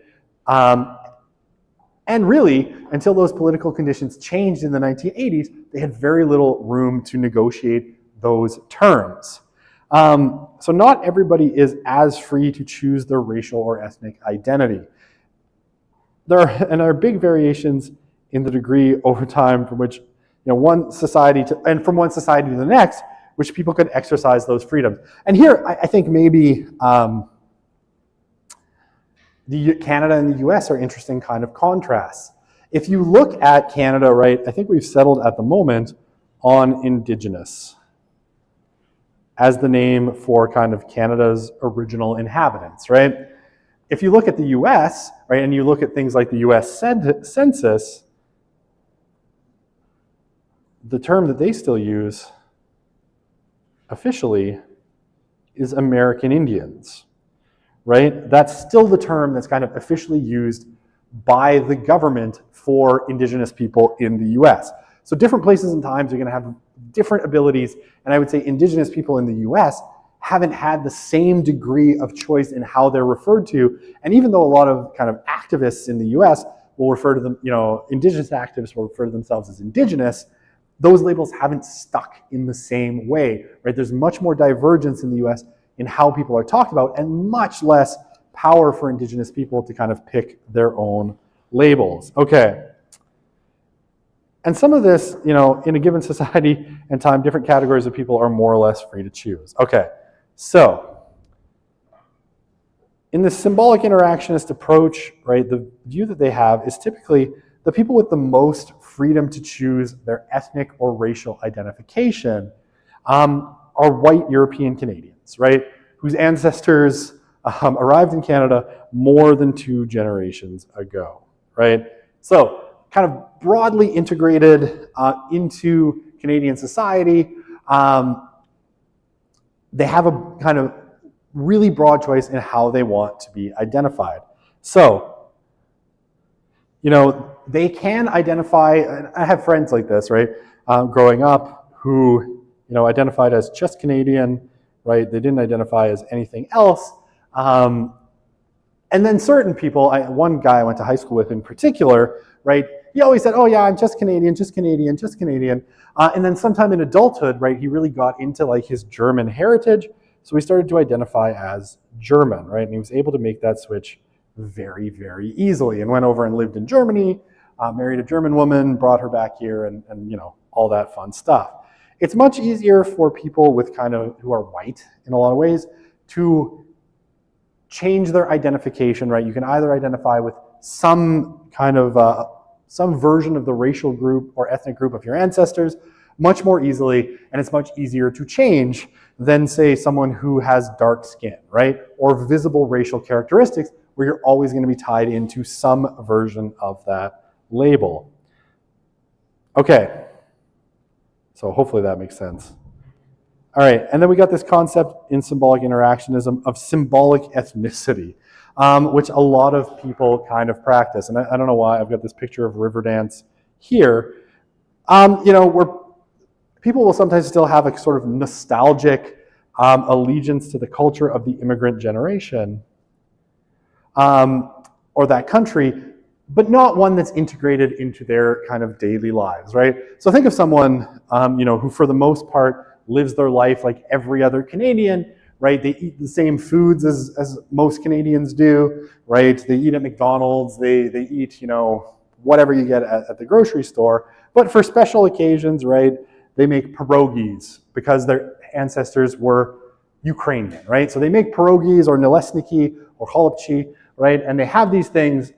And really, until those political conditions changed in the 1980s, they had very little room to negotiate those terms. So not everybody is as free to choose their racial or ethnic identity. There are big variations in the degree over time from which, you know, one society to the next, which people could exercise those freedoms. And here, I think maybe Canada and the US are interesting kind of contrasts. If you look at Canada, right, I think we've settled at the moment on Indigenous as the name for kind of Canada's original inhabitants, right? If you look at the US, right, and you look at things like the US Census, the term that they still use officially is American Indians, right? That's still the term that's kind of officially used by the government for Indigenous people in the US. So different places and times are going to have different abilities, and I would say Indigenous people in the US haven't had the same degree of choice in how they're referred to. And even though a lot of kind of activists in the US will refer to them, you know, Indigenous activists will refer to themselves as Indigenous, those labels haven't stuck in the same way, right? There's much more divergence in the US in how people are talked about, and much less power for Indigenous people to kind of pick their own labels. Okay. And some of this, you know, in a given society and time, different categories of people are more or less free to choose. Okay, so in the symbolic interactionist approach, right, the view that they have is typically the people with the most freedom to choose their ethnic or racial identification are white European Canadians, right, whose ancestors arrived in Canada more than 2 generations ago, right? So kind of broadly integrated into Canadian society. They have a kind of really broad choice in how they want to be identified. So, you know, they can identify, and I have friends like this, right, growing up who, you know, identified as just Canadian, right? They didn't identify as anything else. And then certain people, one guy I went to high school with in particular, right, he always said, oh yeah, I'm just Canadian, just Canadian, just Canadian. And then sometime in adulthood, right, he really got into like his German heritage. So he started to identify as German, right? And he was able to make that switch very, very easily, and went over and lived in Germany, married a German woman, brought her back here, and you know, all that fun stuff. It's much easier for people with kind of, who are white in a lot of ways, to change their identification, right? You can either identify with some kind of, some version of the racial group or ethnic group of your ancestors much more easily, and it's much easier to change than, say, someone who has dark skin, right? Or visible racial characteristics, where you're always going to be tied into some version of that label. Okay, so hopefully that makes sense. All right, and then we got this concept in symbolic interactionism of symbolic ethnicity. which a lot of people kind of practice. And I don't know why I've got this picture of Riverdance here. Where people will sometimes still have a sort of nostalgic allegiance to the culture of the immigrant generation or that country, but not one that's integrated into their kind of daily lives, right? So think of someone, who for the most part lives their life like every other Canadian, right? They eat the same foods as most Canadians do, right? They eat at McDonald's, they eat, whatever you get at the grocery store. But for special occasions, right, they make pierogies because their ancestors were Ukrainian, right? So they make pierogies or nalesniki or cholopchi, right? And they have these things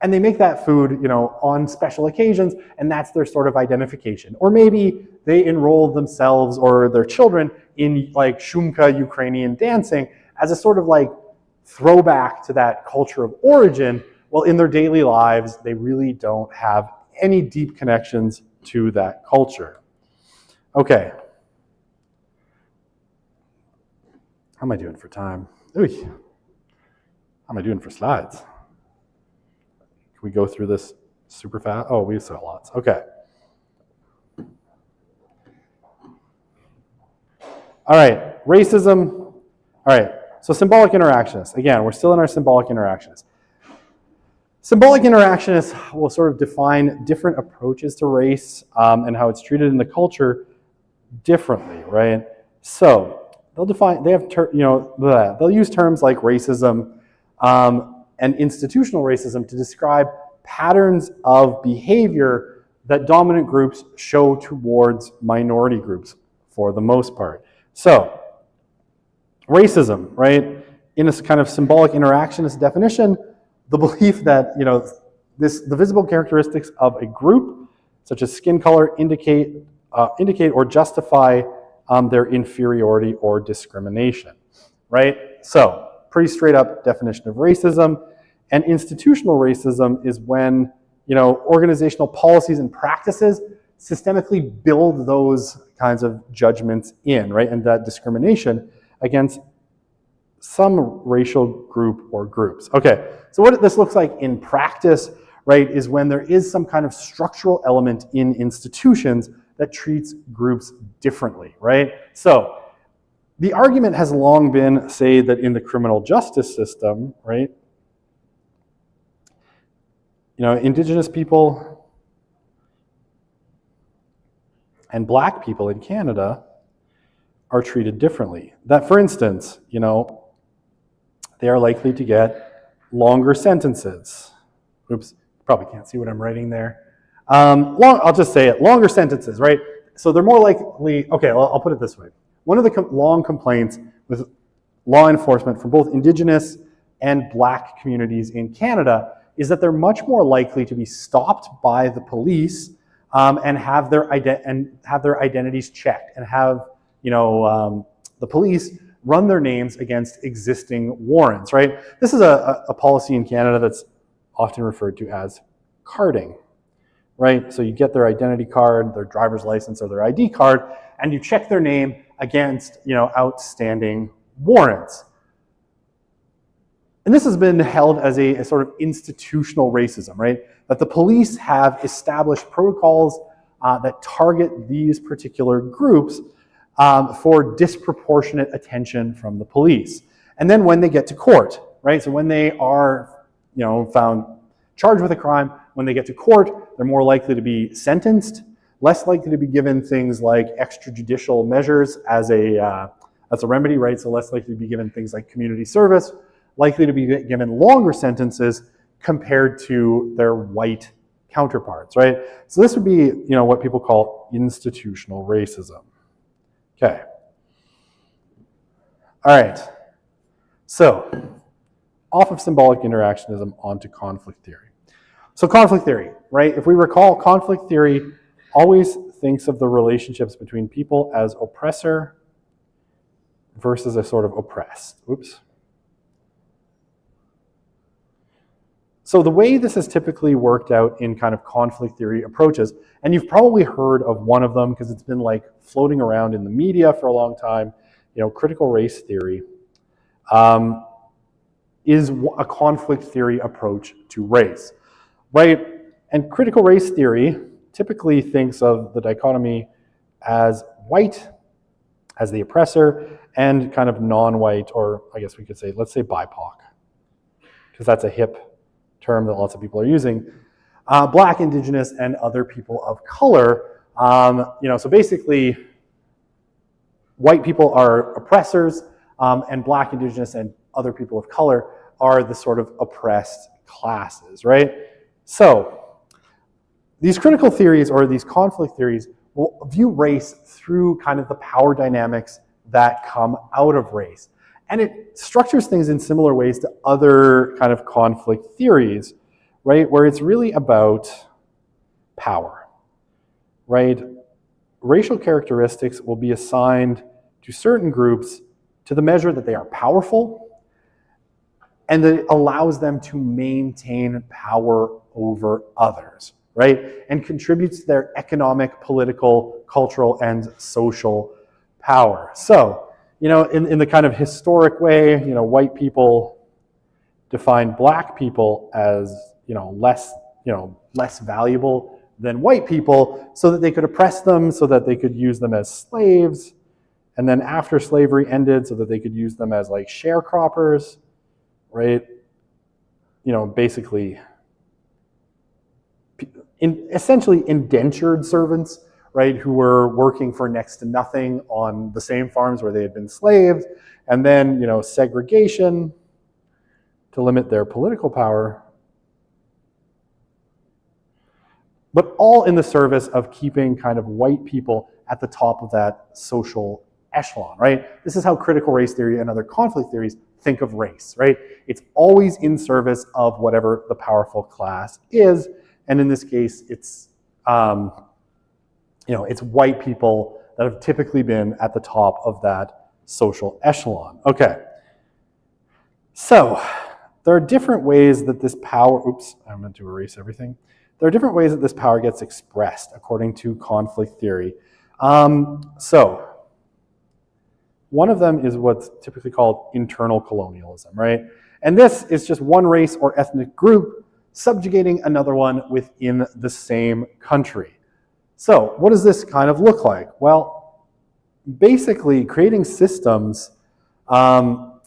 and they make that food, on special occasions, and that's their sort of identification. Or maybe they enroll themselves or their children in like shumka Ukrainian dancing as a sort of like throwback to that culture of origin. Well, in their daily lives, they really don't have any deep connections to that culture. Okay. How am I doing for time? Ooh. How am I doing for slides? Can we go through this super fast? Oh, we still got lots. Okay. All right, racism. All right, so symbolic interactionists. Again, we're still in our symbolic interactionists. Symbolic interactionists will sort of define different approaches to race and how it's treated in the culture differently, right? So they'll use terms like racism and institutional racism to describe patterns of behavior that dominant groups show towards minority groups for the most part. So, racism, right? In a kind of symbolic interactionist definition, the belief that, the visible characteristics of a group, such as skin color, indicate or justify their inferiority or discrimination, right? So, pretty straight up definition of racism. And institutional racism is when, organizational policies and practices systemically build those kinds of judgments in, right? And that discrimination against some racial group or groups. Okay, so what this looks like in practice, right, is when there is some kind of structural element in institutions that treats groups differently, right? So the argument has long been, say, that in the criminal justice system, right, Indigenous people and Black people in Canada are treated differently. That, for instance, they are likely to get longer sentences. Oops, probably can't see what I'm writing there. I'll just say it, longer sentences, right? So they're more likely, okay, I'll put it this way. One of the long complaints with law enforcement for both Indigenous and Black communities in Canada is that they're much more likely to be stopped by the police and have their identities checked and have the police run their names against existing warrants, right? This is a policy in Canada that's often referred to as carding, right? So you get their identity card, their driver's license, or their ID card, and you check their name against outstanding warrants. And this has been held as a sort of institutional racism, right? That the police have established protocols that target these particular groups for disproportionate attention from the police. And then when they get to court, right? So when they are, found charged with a crime, when they get to court, they're more likely to be sentenced, less likely to be given things like extrajudicial measures as a remedy, right? So less likely to be given things like community service, likely to be given longer sentences compared to their white counterparts, right? So this would be, what people call institutional racism. Okay. All right. So, off of symbolic interactionism onto conflict theory. So conflict theory, right? If we recall, conflict theory always thinks of the relationships between people as oppressor versus a sort of oppressed. Oops. So the way this is typically worked out in kind of conflict theory approaches, and you've probably heard of one of them because it's been like floating around in the media for a long time, critical race theory. is a conflict theory approach to race, right? And critical race theory typically thinks of the dichotomy as white as the oppressor and kind of non-white, or I guess we could say, let's say BIPOC, because that's a hip term that lots of people are using. Black, Indigenous, and other people of color. So basically, white people are oppressors, and Black, Indigenous, and other people of color are the sort of oppressed classes, right? So these critical theories or these conflict theories will view race through kind of the power dynamics that come out of race. And it structures things in similar ways to other kind of conflict theories, right? Where it's really about power, right? Racial characteristics will be assigned to certain groups to the measure that they are powerful and that it allows them to maintain power over others, right? And contributes to their economic, political, cultural, and social power. So, in the kind of historic way, white people defined Black people as, less valuable than white people so that they could oppress them, so that they could use them as slaves. And then after slavery ended, so that they could use them as like sharecroppers, right? Basically, essentially indentured servants, right, who were working for next to nothing on the same farms where they had been slaves, and then, segregation to limit their political power, but all in the service of keeping kind of white people at the top of that social echelon, right? This is how critical race theory and other conflict theories think of race, right? It's always in service of whatever the powerful class is, and in this case, it's it's white people that have typically been at the top of that social echelon. Okay. So there are different ways that this power, oops, I meant to erase everything. There are different ways that this power gets expressed according to conflict theory. So one of them is what's typically called internal colonialism, right? And this is just one race or ethnic group subjugating another one within the same country. So what does this kind of look like? Well, basically creating systems that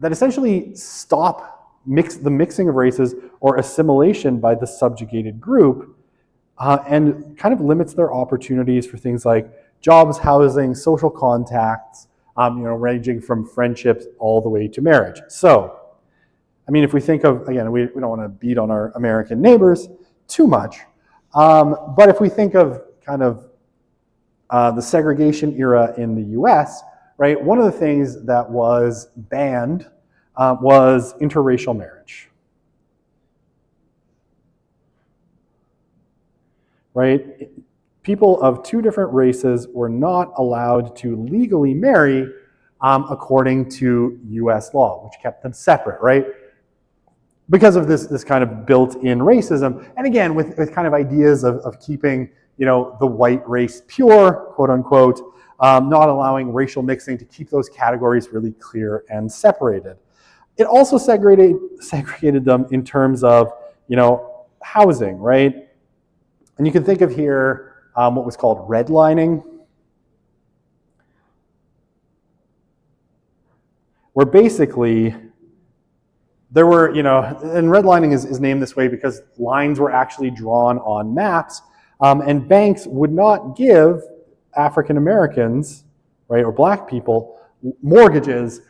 essentially stop the mixing of races or assimilation by the subjugated group and kind of limits their opportunities for things like jobs, housing, social contacts, ranging from friendships all the way to marriage. So, if we think of, again, we don't want to beat on our American neighbors too much, but if we think of kind of the segregation era in the US, right, one of the things that was banned was interracial marriage, right? People of two different races were not allowed to legally marry according to US law, which kept them separate, right? Because of this kind of built-in racism, and again, with kind of ideas of keeping, the white race pure, quote unquote, not allowing racial mixing to keep those categories really clear and separated. It also segregated them in terms of, housing, right? And you can think of here what was called redlining, where basically there were, and redlining is named this way because lines were actually drawn on maps, and banks would not give African Americans, right, or Black people, mortgages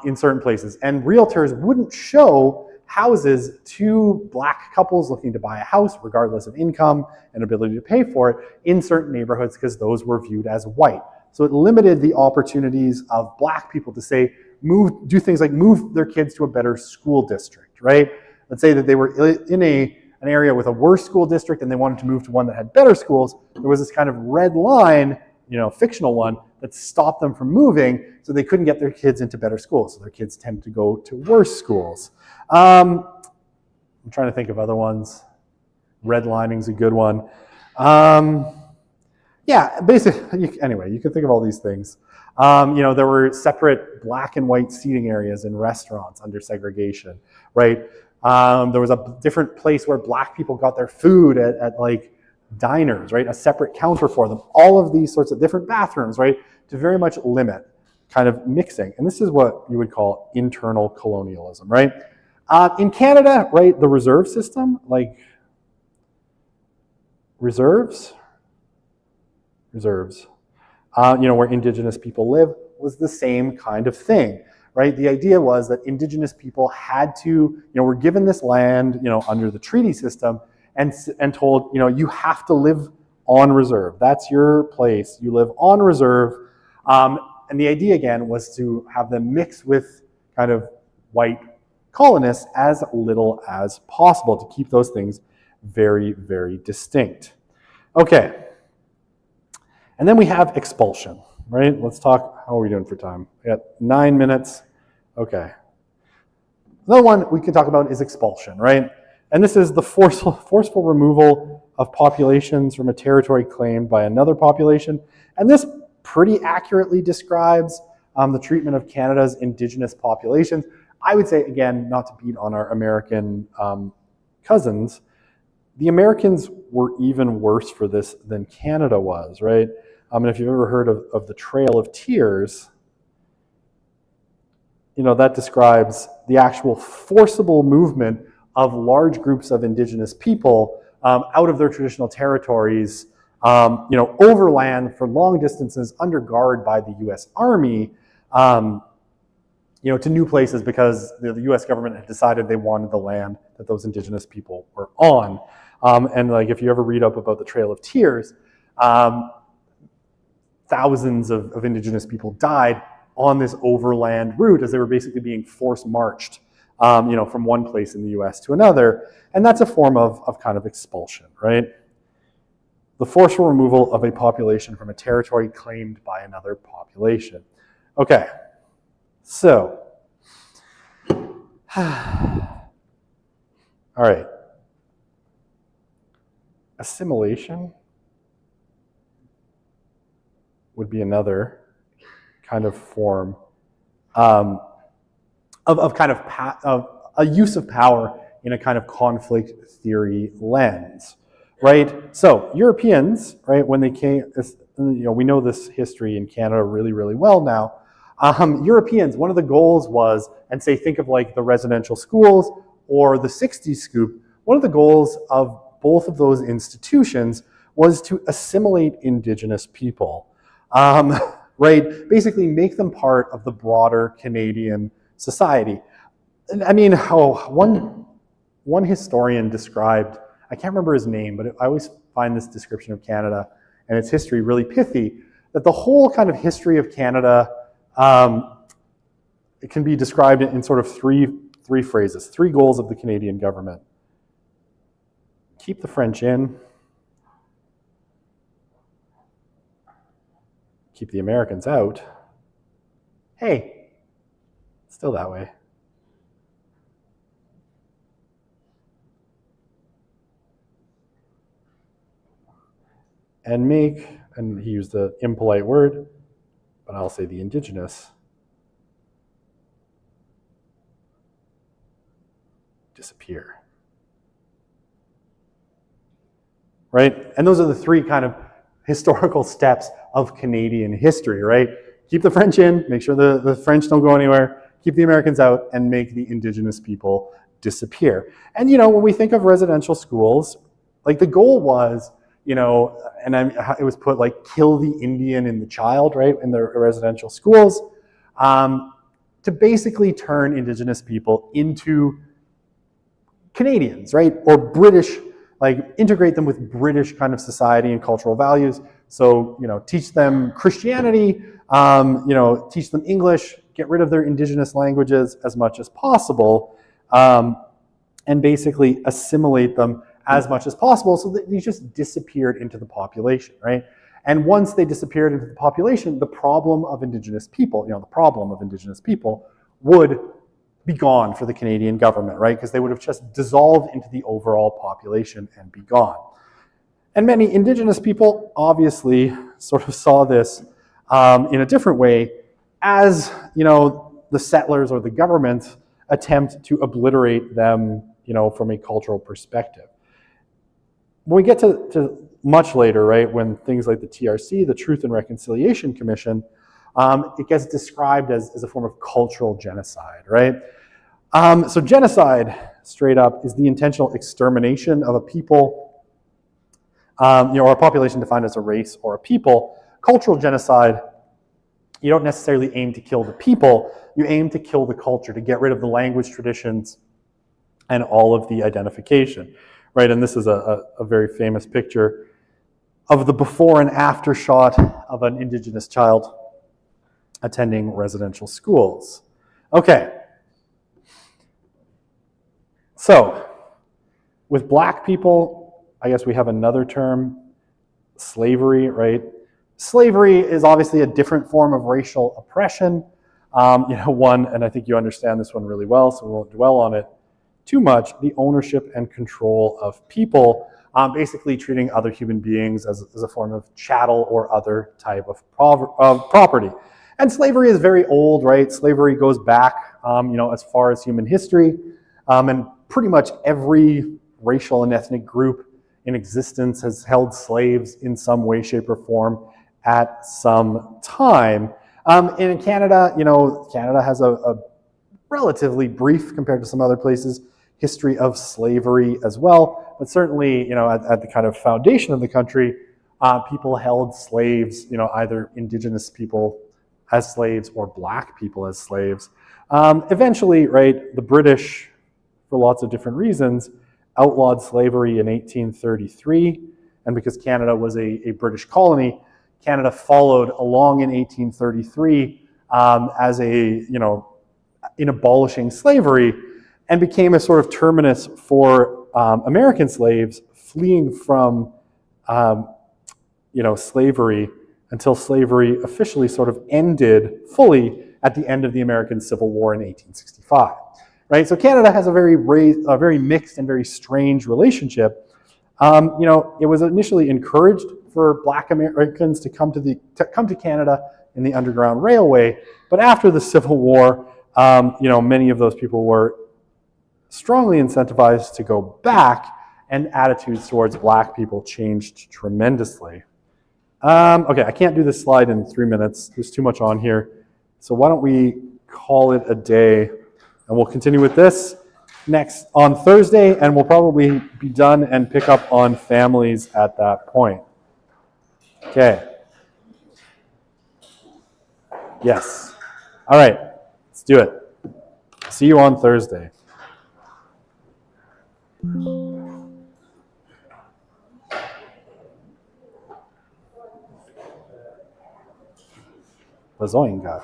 in certain places. And realtors wouldn't show houses to Black couples looking to buy a house, regardless of income and ability to pay for it, in certain neighborhoods because those were viewed as white. So it limited the opportunities of Black people to say, do things like move their kids to a better school district, right? Let's say that they were in an area with a worse school district and they wanted to move to one that had better schools. There was this kind of red line, fictional one, that stopped them from moving, so they couldn't get their kids into better schools. So their kids tend to go to worse schools. I'm trying to think of other ones. Redlining's a good one. Yeah, basically, anyway, you can think of all these things. There were separate black and white seating areas in restaurants under segregation, right? There was a different place where black people got their food at like diners, right? A separate counter for them. All of these sorts of different bathrooms, right? To very much limit kind of mixing. And this is what you would call internal colonialism, right? In Canada, right, the reserve system, like reserves, where Indigenous people live, was the same kind of thing, right? The idea was that Indigenous people had to, were given this land, under the treaty system, and told, you have to live on reserve. That's your place. You live on reserve. And the idea, again, was to have them mix with kind of white colonists as little as possible to keep those things very, very distinct. Okay. And then we have expulsion, right? Let's talk, how are we doing for time? We got 9 minutes. Okay. Another one we can talk about is expulsion, right? And this is the forceful removal of populations from a territory claimed by another population. And this pretty accurately describes the treatment of Canada's Indigenous populations. I would say, again, not to beat on our American cousins, the Americans were even worse for this than Canada was, right? And if you've ever heard of the Trail of Tears, that describes the actual forcible movement of large groups of Indigenous people out of their traditional territories, overland for long distances under guard by the U.S. Army, to new places because the U.S. government had decided they wanted the land that those Indigenous people were on. And like, if you ever read up about the Trail of Tears, thousands of Indigenous people died on this overland route as they were basically being force marched, from one place in the U.S. to another. And that's a form of kind of expulsion, right? The forceful removal of a population from a territory claimed by another population. Okay, so, all right. Assimilation would be another kind of form of a use of power in a kind of conflict theory lens, right? So Europeans, right, when they came, we know this history in Canada really, really well now. Europeans, one of the goals was, and say, think of like the residential schools or the 60s scoop, one of the goals of both of those institutions was to assimilate Indigenous people, right? Basically make them part of the broader Canadian society. I mean, one historian described, I can't remember his name, but I always find this description of Canada and its history really pithy, that the whole kind of history of Canada, it can be described in sort of three phrases, three goals of the Canadian government. Keep the French in, keep the Americans out. Hey, it's still that way. And make, and he used the impolite word, but I'll say the Indigenous, disappear. Right? And those are the three kind of historical steps of Canadian history, right? Keep the French in, make sure the French don't go anywhere, keep the Americans out, and make the Indigenous people disappear. And, when we think of residential schools, like the goal was, and it was put like, kill the Indian in the child, right, in the residential schools, to basically turn Indigenous people into Canadians, right, or British, like integrate them with British kind of society and cultural values. So, teach them Christianity, teach them English, get rid of their Indigenous languages as much as possible, and basically assimilate them as much as possible so that they just disappeared into the population, right? And once they disappeared into the population, the problem of Indigenous people, would be gone for the Canadian government, right? Because they would have just dissolved into the overall population and be gone. And many indigenous people obviously sort of saw this in a different way as, the settlers or the government attempt to obliterate them, from a cultural perspective. When we get to much later, right, when things like the TRC, the Truth and Reconciliation Commission, it gets described as a form of cultural genocide, right? So genocide, straight up, is the intentional extermination of a people, or a population defined as a race or a people. Cultural genocide, you don't necessarily aim to kill the people, you aim to kill the culture, to get rid of the language, traditions, and all of the identification, right? And this is a very famous picture of the before and after shot of an indigenous child attending residential schools. Okay. So, with black people, I guess we have another term, slavery, right? Slavery is obviously a different form of racial oppression. One, and I think you understand this one really well, so we won't dwell on it too much, the ownership and control of people, basically treating other human beings as a form of chattel or other type of property. And slavery is very old, right? Slavery goes back, as far as human history, and pretty much every racial and ethnic group in existence has held slaves in some way, shape, or form at some time. In Canada, Canada has a relatively brief, compared to some other places, history of slavery as well. But certainly, at the kind of foundation of the country, people held slaves, either indigenous people as slaves or black people as slaves. Eventually, right, the British, for lots of different reasons, outlawed slavery in 1833. And because Canada was a British colony, Canada followed along in 1833 in abolishing slavery, and became a sort of terminus for American slaves fleeing from slavery until slavery officially sort of ended fully at the end of the American Civil War in 1865. Right? So Canada has a very mixed and very strange relationship. It was initially encouraged for Black Americans to come to Canada in the Underground Railway, but after the Civil War, many of those people were strongly incentivized to go back, and attitudes towards Black people changed tremendously. Okay, I can't do this slide in 3 minutes. There's too much on here. So why don't we call it a day, and we'll continue with this next on Thursday, and we'll probably be done and pick up on families at that point. Okay. Yes. All right. Let's do it. See you on Thursday. Bazoinga.